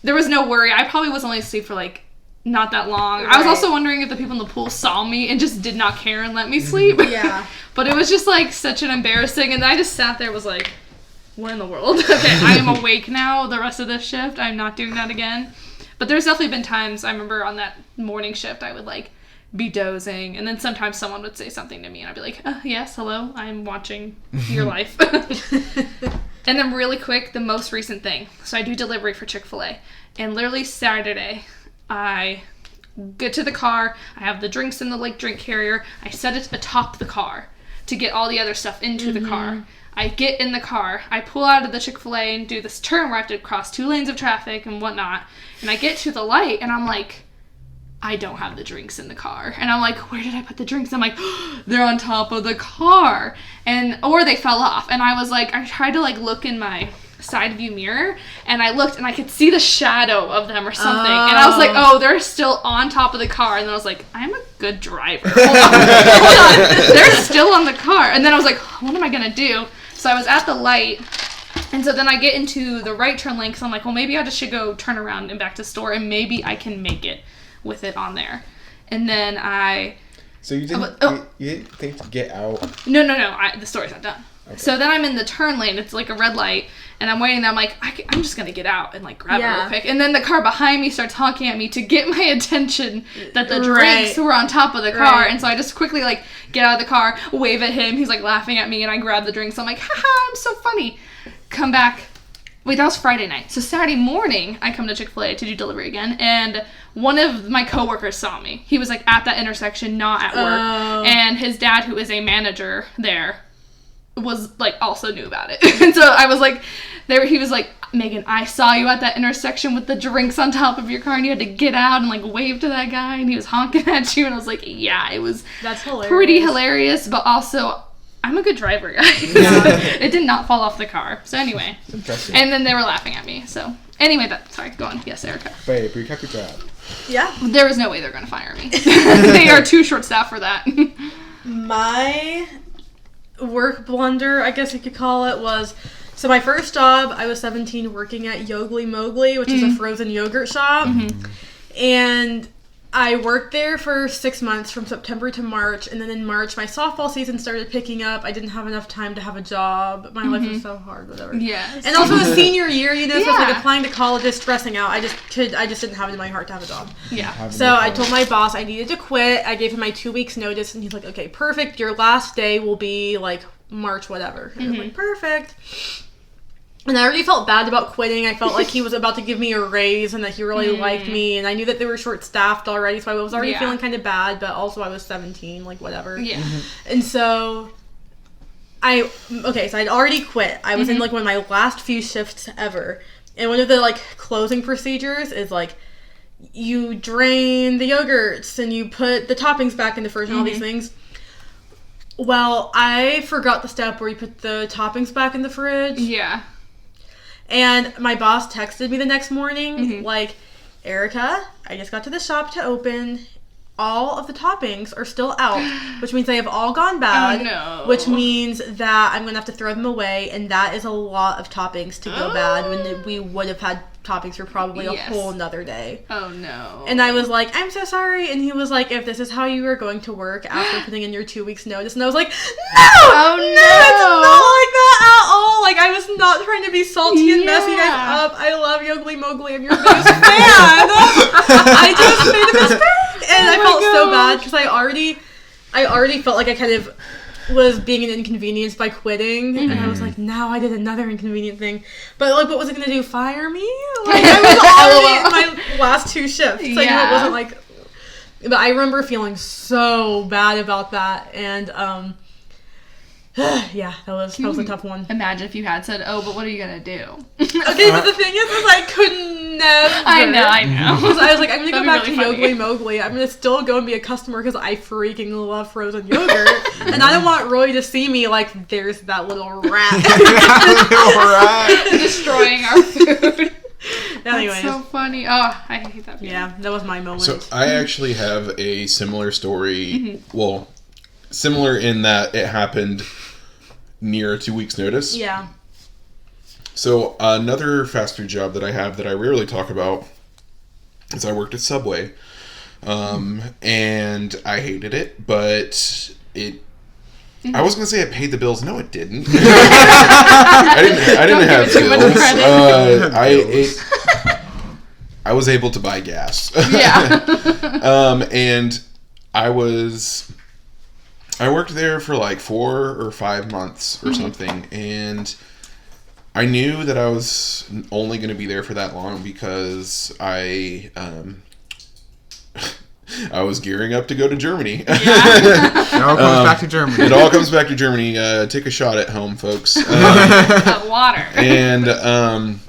there was no worry. I probably was only asleep for like not that long. Right. I was also wondering if the people in the pool saw me and just did not care and let me sleep. Yeah. But it was just like such an embarrassing, and I just sat there was like, what in the world? Okay, I am awake now the rest of this shift. I'm not doing that again. But there's definitely been times, I remember on that morning shift, I would like be dozing, and then sometimes someone would say something to me and I'd be like, yes, hello, I'm watching your life. And then really quick, the most recent thing. So I do delivery for Chick-fil-A, and literally Saturday, I get to the car, I have the drinks in the like drink carrier, I set it atop the car to get all the other stuff into the car. I get in the car, I pull out of the Chick-fil-A and do this turn where I have to cross 2 lanes of traffic and whatnot, and I get to the light and I'm like, I don't have the drinks in the car. And I'm like, where did I put the drinks? I'm like, they're on top of the car. Or they fell off. And I was like, I tried to like look in my side view mirror and I looked and I could see the shadow of them or something. And I was like, oh, they're still on top of the car. And then I was like, I'm a good driver. Hold on. They're still on the car. And then I was like, what am I going to do? So I was at the light. And so then I get into the right turn lane because I'm like, well, maybe I just should go turn around and back to the store and maybe I can make it with it on there. And then So you didn't you didn't think to get out? No. The story's not done. Okay. So then I'm in the turn lane. It's like a red light. And I'm waiting there. I'm like, I'm just going to get out and like grab it real quick. And then the car behind me starts honking at me to get my attention that the drinks were on top of the car. Right. And so I just quickly like get out of the car, wave at him. He's like laughing at me and I grab the drinks. I'm like, haha, I'm so funny. Come back. Wait, that was Friday night. So Saturday morning, I come to Chick-fil-A to do delivery again, and one of my coworkers saw me. He was like at that intersection, not at work, and his dad, who is a manager there, was like also knew about it. And so I was like, he was like, Megan, I saw you at that intersection with the drinks on top of your car, and you had to get out and like wave to that guy, and he was honking at you, and I was like, yeah, it was pretty hilarious, but also, I'm a good driver, guys. It did not fall off the car. So anyway. Impressive. And then they were laughing at me. So anyway, sorry, go on. Yes, Erica. Babe, recap your job. Yeah. There was no way they're going to fire me. They are too short-staffed for that. My work blunder, I guess you could call it, was... So my first job, I was 17 working at Yogli Mowgli, which is a frozen yogurt shop. Mm-hmm. And I worked there for 6 months from September to March, and then in March my softball season started picking up. I didn't have enough time to have a job. My life was so hard, whatever. Yes. And also the senior year, so it's like applying to colleges, stressing out. I just didn't have it in my heart to have a job. Yeah. So I told my boss I needed to quit. I gave him my 2 weeks notice, and he's like, okay, perfect. Your last day will be like March, whatever. And I'm like, perfect. And I already felt bad about quitting. I felt like he was about to give me a raise and that he really liked me. And I knew that they were short-staffed already, so I was already feeling kind of bad. But also I was 17, like whatever. Yeah. And so I'd already quit. I was in like one of my last few shifts ever. And one of the like closing procedures is like you drain the yogurts and you put the toppings back in the fridge and all these things. Well, I forgot the step where you put the toppings back in the fridge. Yeah. And my boss texted me the next morning, like, Erica, I just got to the shop to open. All of the toppings are still out, which means they have all gone bad. Oh, no. Which means that I'm going to have to throw them away, and that is a lot of toppings to go bad when we would have had toppings for probably a whole another day. Oh, no. And I was like, I'm so sorry. And he was like, if this is how you are going to work after putting in your 2 weeks notice. And I was like, no! Oh, no! It's not like that at all. Like, I was not trying to be salty and mess you guys up. I love Yogli Mowgli. I'm your biggest fan. I just made a mistake. And I felt so bad because I already felt like I kind of was being an inconvenience by quitting, and I was like, now I did another inconvenient thing. But like, what was it gonna do? Fire me? Like, I was already in my last 2 shifts. So it wasn't like. But I remember feeling so bad about that, and Yeah, that was a tough one. Imagine if you had said, "Oh, but what are you gonna do?" Okay, but the thing is I could never. I know. Because I was like, I'm gonna go back That'd to be really Yogli Mowgli. I'm gonna still go and be a customer because I freaking love frozen yogurt, and I don't want Roy to see me like there's that little rat Destroying our food. Anyways. That's so funny. Oh, I hate that feeling. Yeah, that was my moment. So I actually have a similar story. Well, similar in that it happened near 2 weeks' notice. Yeah. So another fast food job that I have that I rarely talk about is I worked at Subway. And I hated it, but it... I was going to say it paid the bills. No, it didn't. I didn't have bills. I was able to buy gas. Yeah. And I worked there for like 4 or 5 months or something, and I knew that I was only going to be there for that long because I was gearing up to go to Germany. Yeah. It all comes back to Germany. It all comes back to Germany. Take a shot at home, folks. Water. And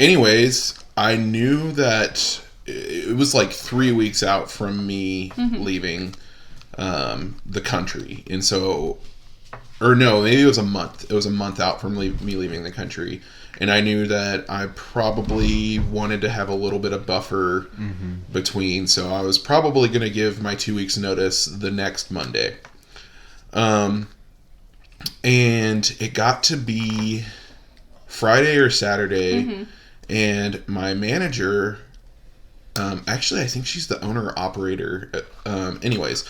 anyways, I knew that it was like 3 weeks out from me leaving the country. And so, or no, maybe it was a month. It was a month out from me leaving the country. And I knew that I probably wanted to have a little bit of buffer between. So I was probably going to give my 2 weeks notice the next Monday. And it got to be Friday or Saturday. And my manager, actually, I think she's the owner operator. Anyways,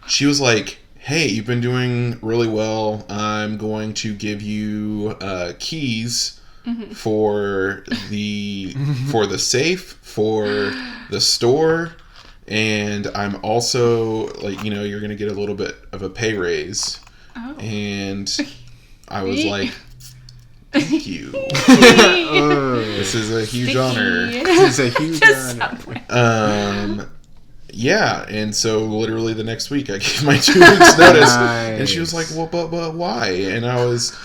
she was like, "Hey, you've been doing really well. I'm going to give you keys for the safe, for the store, and I'm also like, you're gonna get a little bit of a pay raise." Oh. And I was like, "Thank you. This is a huge honor." This is a huge honor. Yeah, and so literally the next week I gave my 2 weeks notice, and she was like, "Well, but why?" And I was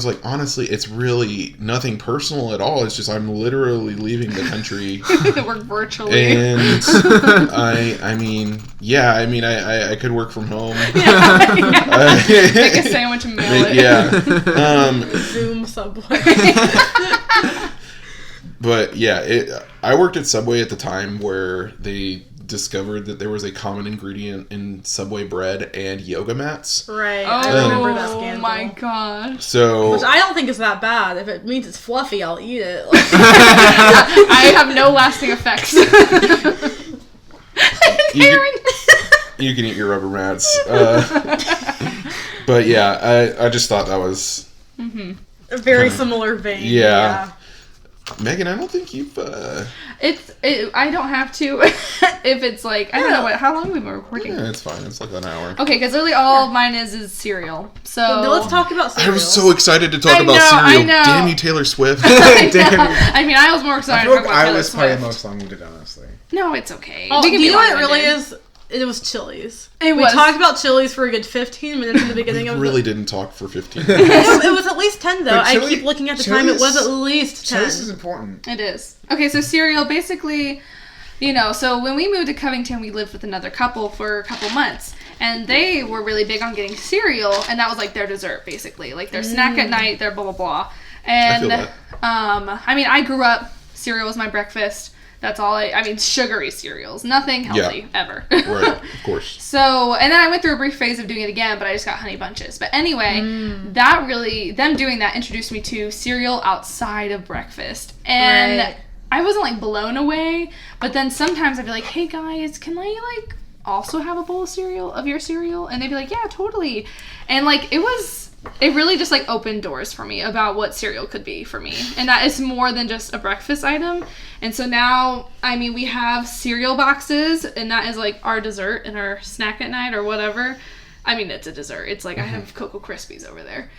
like, honestly, it's really nothing personal at all. It's just I'm literally leaving the country. Work virtually. And I could work from home. Make a sandwich and mail it. Yeah. Zoom Subway. But yeah, I worked at Subway at the time where they discovered that there was a common ingredient in Subway bread and yoga mats. Right. I remember that scandal. Oh my god. So, which I don't think is that bad. If it means it's fluffy, I'll eat it. I have no lasting effects. You can eat your rubber mats. But yeah, I just thought that was a very similar vein. Yeah. Megan, I don't think you've... I don't have to if it's like, I don't know how long we've been recording. Yeah, it's fine. It's like an hour. Okay, because literally all of mine is cereal. So let's talk about cereal. I was so excited to talk about cereal. I know. Damn you, Taylor Swift. I mean, I was more excited to talk about Taylor Swift. I was probably the most long-winded, honestly. No, it's okay. Do you know what it really is? It was Chili's. We talked about Chili's for a good 15 minutes in the beginning of really didn't talk for 15 minutes. It was at least 10, though. I keep looking at the time. It was at least 10. Chili's is important. It is. Okay, so cereal, basically, so when we moved to Covington, we lived with another couple for a couple months. And they were really big on getting cereal, and that was like their dessert, basically. Like their snack at night, their blah, blah, blah. And, I feel that. I grew up, cereal was my breakfast. That's all sugary cereals. Nothing healthy, ever. Right, of course. So, and then I went through a brief phase of doing it again, but I just got Honey Bunches. But anyway, them doing that introduced me to cereal outside of breakfast. And I wasn't, like, blown away, but then sometimes I'd be like, "Hey, guys, can I, like, also have a bowl of your cereal?" And they'd be like, "Yeah, totally." And, like, it really just, like, opened doors for me about what cereal could be for me. And that is more than just a breakfast item. And so now, we have cereal boxes, and that is, like, our dessert and our snack at night or whatever. It's a dessert. It's like I have Cocoa Krispies over there.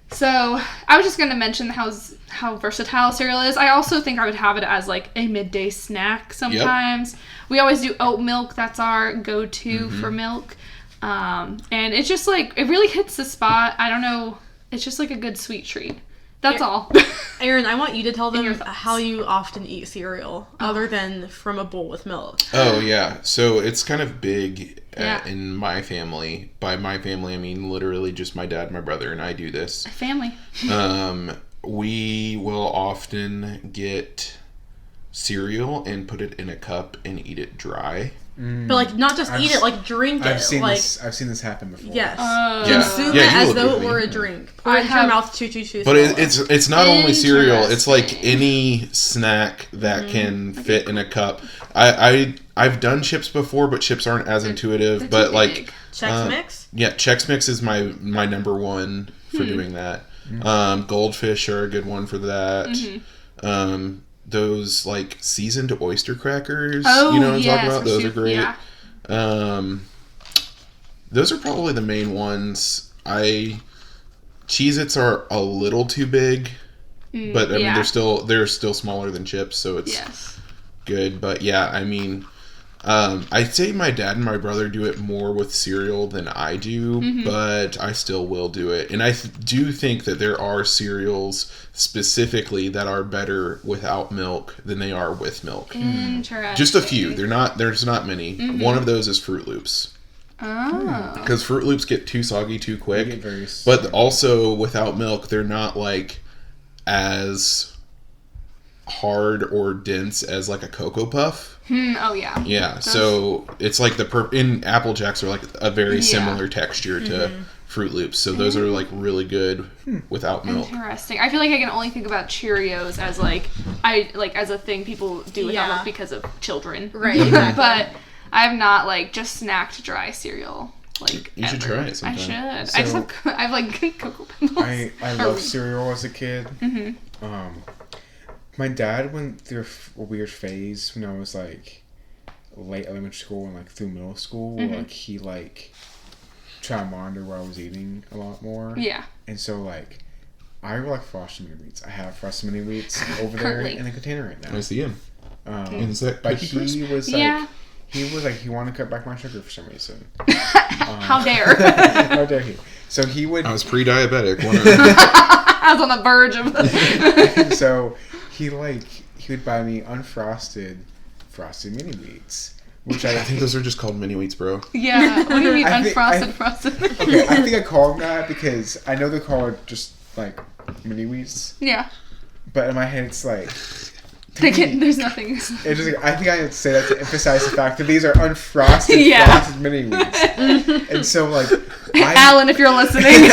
So I was just going to mention how versatile cereal is. I also think I would have it as, like, a midday snack sometimes. Yep. We always do oat milk. That's our go-to for milk. And it's just like, it really hits the spot. I don't know. It's just like a good sweet treat. That's all. Aaron, I want you to tell them your thoughts. how you often eat cereal, other than from a bowl with milk. Oh, yeah. So it's kind of big Yeah. in my family. By my family, I mean literally just my dad, my brother, and I do this. Family. We will often get cereal and put it in a cup and eat it dry. But like, not just eat it, like drink I've it. seen Like, I've seen this happen before. yes, Yeah. consume Yeah, it you as will though agree it were with a me. drink. Pour it into your mouth, chew, chew, chew. But swallow. it's not only cereal. It's like Interesting. any snack that can fit in a cup. I've done chips before, but chips aren't as intuitive. they're But too like big. Chex Mix. yeah, Chex Mix is my number one for doing that. Goldfish are a good one for that. Those like seasoned oyster crackers. Oh, you know what I'm yes, talking about? Those for are great. yeah. Those are probably the main ones. Cheez-Its are a little too big, but I mean yeah. they're still smaller than chips, so it's Yes. good. But yeah, I mean, I'd say my dad and my brother do it more with cereal than I do, but I still will do it. And I do think that there are cereals specifically that are better without milk than they are with milk. Interesting. Just a few. There's not many. One of those is Fruit Loops. Oh. Because Fruit Loops get too soggy too They quick. get very But also, without milk, they're not, like, as hard or dense as, like, a Cocoa Puff. Oh, yeah. Yeah, so it's like in Apple Jacks are, like, a very similar texture to Fruit Loops. So those are, like, really good without milk. Interesting. I feel like I can only think about Cheerios as, as a thing people do without Yeah. milk because of children. Right, exactly. But I have not, like, just snacked dry cereal. Like, You should ever. try it sometime. I should. So- I have like Cocoa Pebbles. I love cereal as a kid. My dad went through a weird phase when I was like late elementary school and like through middle school where like he like tried to monitor what I was eating a lot more. Yeah. And so like I really like Frosted Mini Wheats. I have Frosted Mini Wheats over there Currently. in the container right now. I see him. Is that But Cookie Crisp? he was like Yeah. he wanted to cut back my sugar for some reason. How dare. How dare he? So he would I was pre-diabetic. I was on the verge of. so he would buy me unfrosted Frosted Mini Wheats, which I think those are just called mini wheats, bro. Yeah. What do you mean I think- unfrosted I- frosted? okay, I think I call them that because I know they're called just like Mini Wheats, Yeah. but in my head it's like There's nothing. it's just I think I say that to emphasize the fact that these are unfrosted Yeah. frosted Mini Wheats, and so like Alan, if you're listening.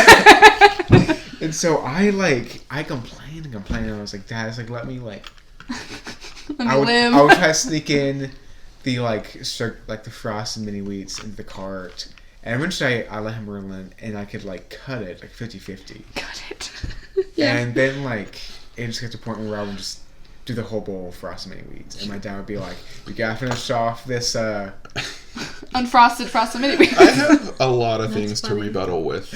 and so I complained and complained and I was like, Dad, it's like let me like Let me I would live. try to sneak in the the frosted Mini Wheats into the cart. And eventually I let him roll in and I could like cut it like 50-50. Got it. Yeah. And then like it just got to the point where I would just do the whole bowl of frosted Mini Wheats. And my dad would be like, you gotta finish off this Unfrosted frosted mini wheats. I have a lot of things to rebuttal with.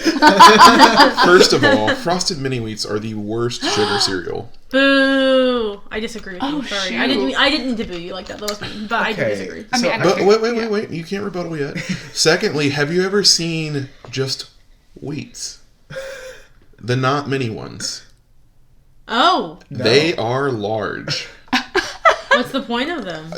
First of all, Frosted Mini Wheats are the worst sugar cereal. Boo! I disagree with you. Oh, Sorry, shoot. I didn't mean to boo you like that. That was mean, but I do Okay. disagree. I mean, I But don't wait. You can't rebuttal yet. Secondly, have you ever seen just wheats? The not mini ones. Oh, They are large. what's the point of them?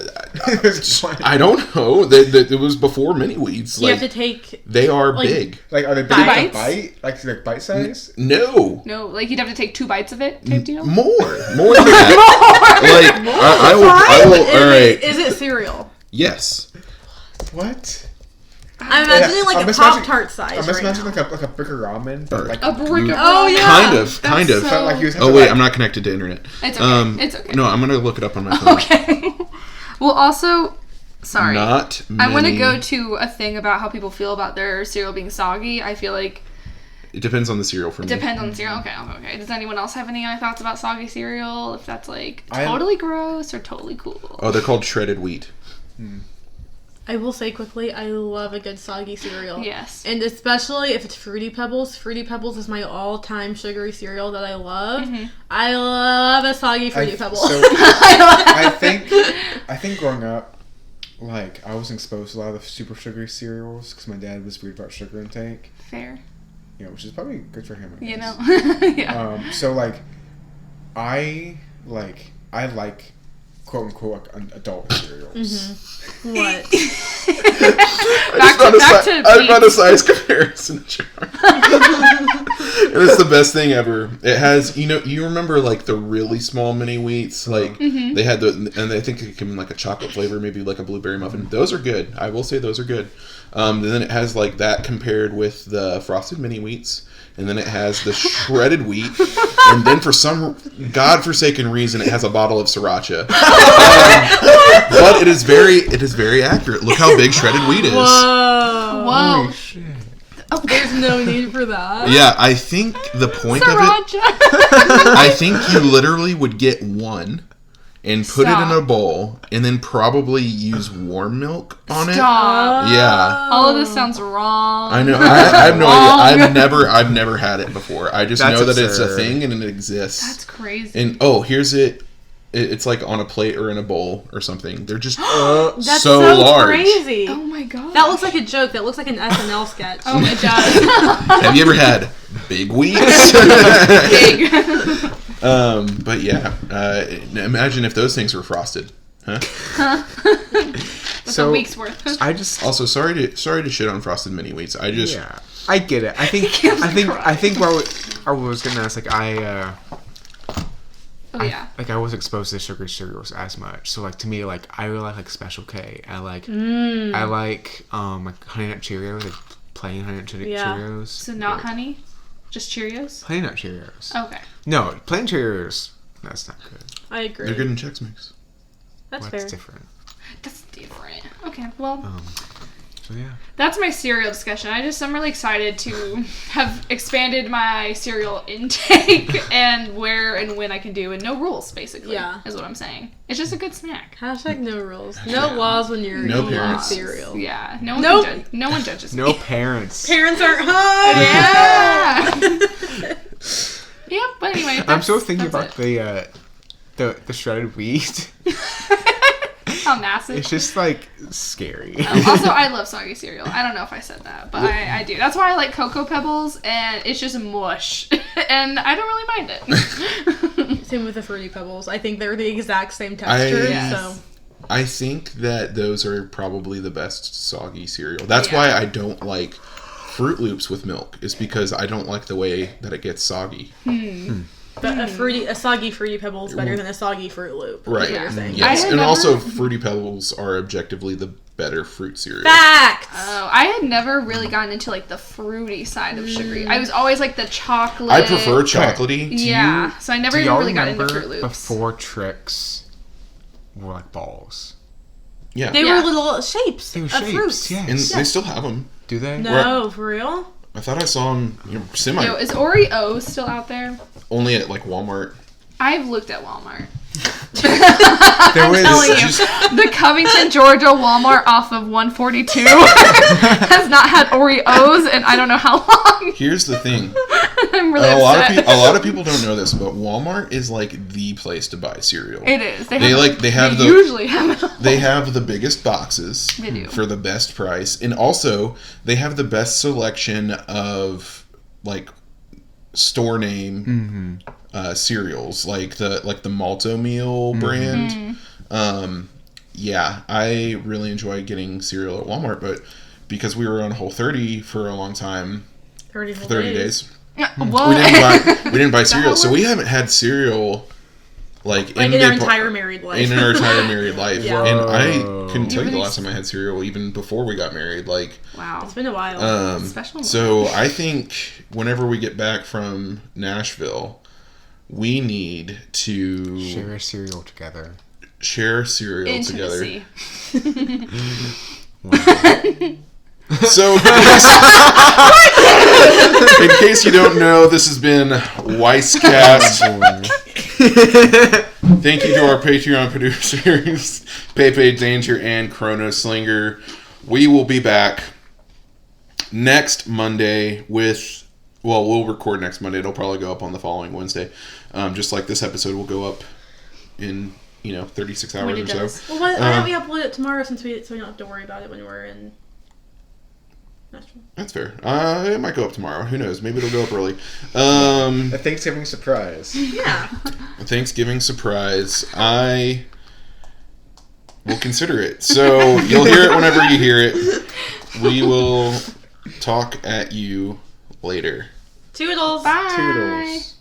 I don't know. It was before mini wheats. You Like, have to take. they are like- big. Like are they big Bites? to bite? Like bite size? No. No, like you'd have to take 2 bites of it type deal. More than that. Like, I will, Is all right. Is it cereal? Yes. What? I'm imagining like I'm a imagining- Pop-Tart size I'm right imagining now. like a brick of ramen, but like A brick of Oh, ramen. yeah. Kind of. but like you have Oh to, wait, like- I'm not connected to internet. It's okay. It's okay. No, I'm gonna look it up on my phone. Okay. Well, also, sorry. Not I want to many- go to a thing about how people feel about their cereal being soggy. I feel like It depends on the cereal for me. it depends on the cereal. Okay. Does anyone else have any other thoughts about soggy cereal? If that's like I- totally gross or totally cool? Oh, they're called shredded wheat. I will say quickly, I love a good soggy cereal. Yes. And especially if it's Fruity Pebbles. Fruity Pebbles is my all-time sugary cereal that I love. Mm-hmm. I love a soggy Fruity Pebble. So I think growing up, like, I wasn't exposed to a lot of the super sugary cereals because my dad was weird about sugar intake. Fair. You know, which is probably good for him, I guess. You know? Yeah. So, like, I like quote unquote like, adult cereals. What? I found a size comparison chart. And it's the best thing ever. It has, you remember like the really small mini wheats, like they had and I think it came in like a chocolate flavor, maybe like a blueberry muffin. Those are good. I will say those are good. And then it has like that compared with the frosted mini wheats. And then it has the shredded wheat, and then for some godforsaken reason, it has a bottle of sriracha. But it is very accurate. Look how big shredded wheat is. Whoa. Whoa. Shit. Oh, there's no need for that. Yeah, I think the point of it, Sriracha. I think you literally would get one and put it in a bowl, and then probably use warm milk on it. Stop. Yeah. All of this sounds wrong. I know. I have no idea. I've never had it before. I just know that it's a thing and it exists. That's crazy. And here's it. It's like on a plate or in a bowl or something. They're just That's so large. crazy. Oh my god. That looks like a joke. That looks like an SNL sketch. Oh my god. Have you ever had big wheats? Big. But yeah, imagine if those things were frosted, huh? That's a week's worth. I just Also, sorry to shit on frosted mini wheats. I get it. I think what I was gonna ask, like I was exposed to sugary cereals as much. So like to me, like I really like Special K. I like Honey Nut Cheerios, like plain Honey Nut Cheerios. So not honey, just Cheerios. Plain Nut Cheerios. Okay. No, plain Cheerios. That's not good. I agree. They're good in Chex Mix. That's That's fair. different. That's different. Okay, well, So yeah. that's my cereal discussion. I'm really excited to have expanded my cereal intake and where and when I can do, and no rules, basically. Yeah. Is what I'm saying. It's just a good snack. Hashtag no rules. No laws when you're No eating parents. cereal. Yeah. No one, Nope. no one judges No me. parents. Parents aren't home. Yeah. Yep, but anyway. I'm still thinking that's about the shredded wheat. how massive. It's just like scary. Also, I love soggy cereal. I don't know if I said that, but I do. That's why I like Cocoa Pebbles, and it's just mush, and I don't really mind it. Same with the Fruity Pebbles. I think they're the exact same texture. Yes. So I think that those are probably the best soggy cereal. That's why I don't like Fruit Loops with milk. Is because I don't like the way that it gets soggy. but a soggy Fruity Pebble is better than a soggy Fruit Loop. Right. What you're saying. Yes. I had And never- also Fruity Pebbles are objectively the better fruit cereal. Facts. Oh, I had never really gotten into like the fruity side of sugary. I was always like the chocolate. I prefer chocolatey. Yeah, so I never Do even y'all really got into remember Fruit Loops. before Trix were like balls? Yeah. They Yeah. were little shapes They were of shapes, fruits. yes. And they still have them. Do they? No, for real? I thought I saw them semi. Yo, is Oreo still out there? Only at like Walmart. I've looked at Walmart. There was Telling you, just- the Covington, Georgia Walmart off of 142 has not had Oreos in I don't know how long. Here's the thing. I'm really A lot upset. of people don't know this, but Walmart is like the place to buy cereal. It is. They usually have it. All. They have the biggest boxes They do. for the best price, and also they have the best selection of like store name cereals, like the Malto Meal brand. Yeah, I really enjoy getting cereal at Walmart, but because we were on Whole30 for a long time, 30 days, What? we didn't buy cereal, so we haven't had cereal like in our entire married life. in our entire married life. Yeah. And I couldn't tell you the really last time I had cereal, even before we got married. Like, Wow. It's been a while. Special. so I think whenever we get back from Nashville, we need to share a cereal together. share cereal Intimacy. together. So, in case you don't know, this has been Weisscast. Thank you to our Patreon producers, Pepe Danger and Chrono Slinger. We will be back next Monday with, well, we'll record next Monday. It'll probably go up on the following Wednesday. Just like this episode will go up in 36 When hours it or does. so. Well, why don't we upload it tomorrow so we don't have to worry about it when we're in Nashville? That's fair. It might go up tomorrow. Who knows? Maybe it'll go up early. A Thanksgiving surprise. Yeah. A Thanksgiving surprise. I will consider it. So you'll hear it whenever you hear it. We will talk at you later. Toodles. Bye. Toodles.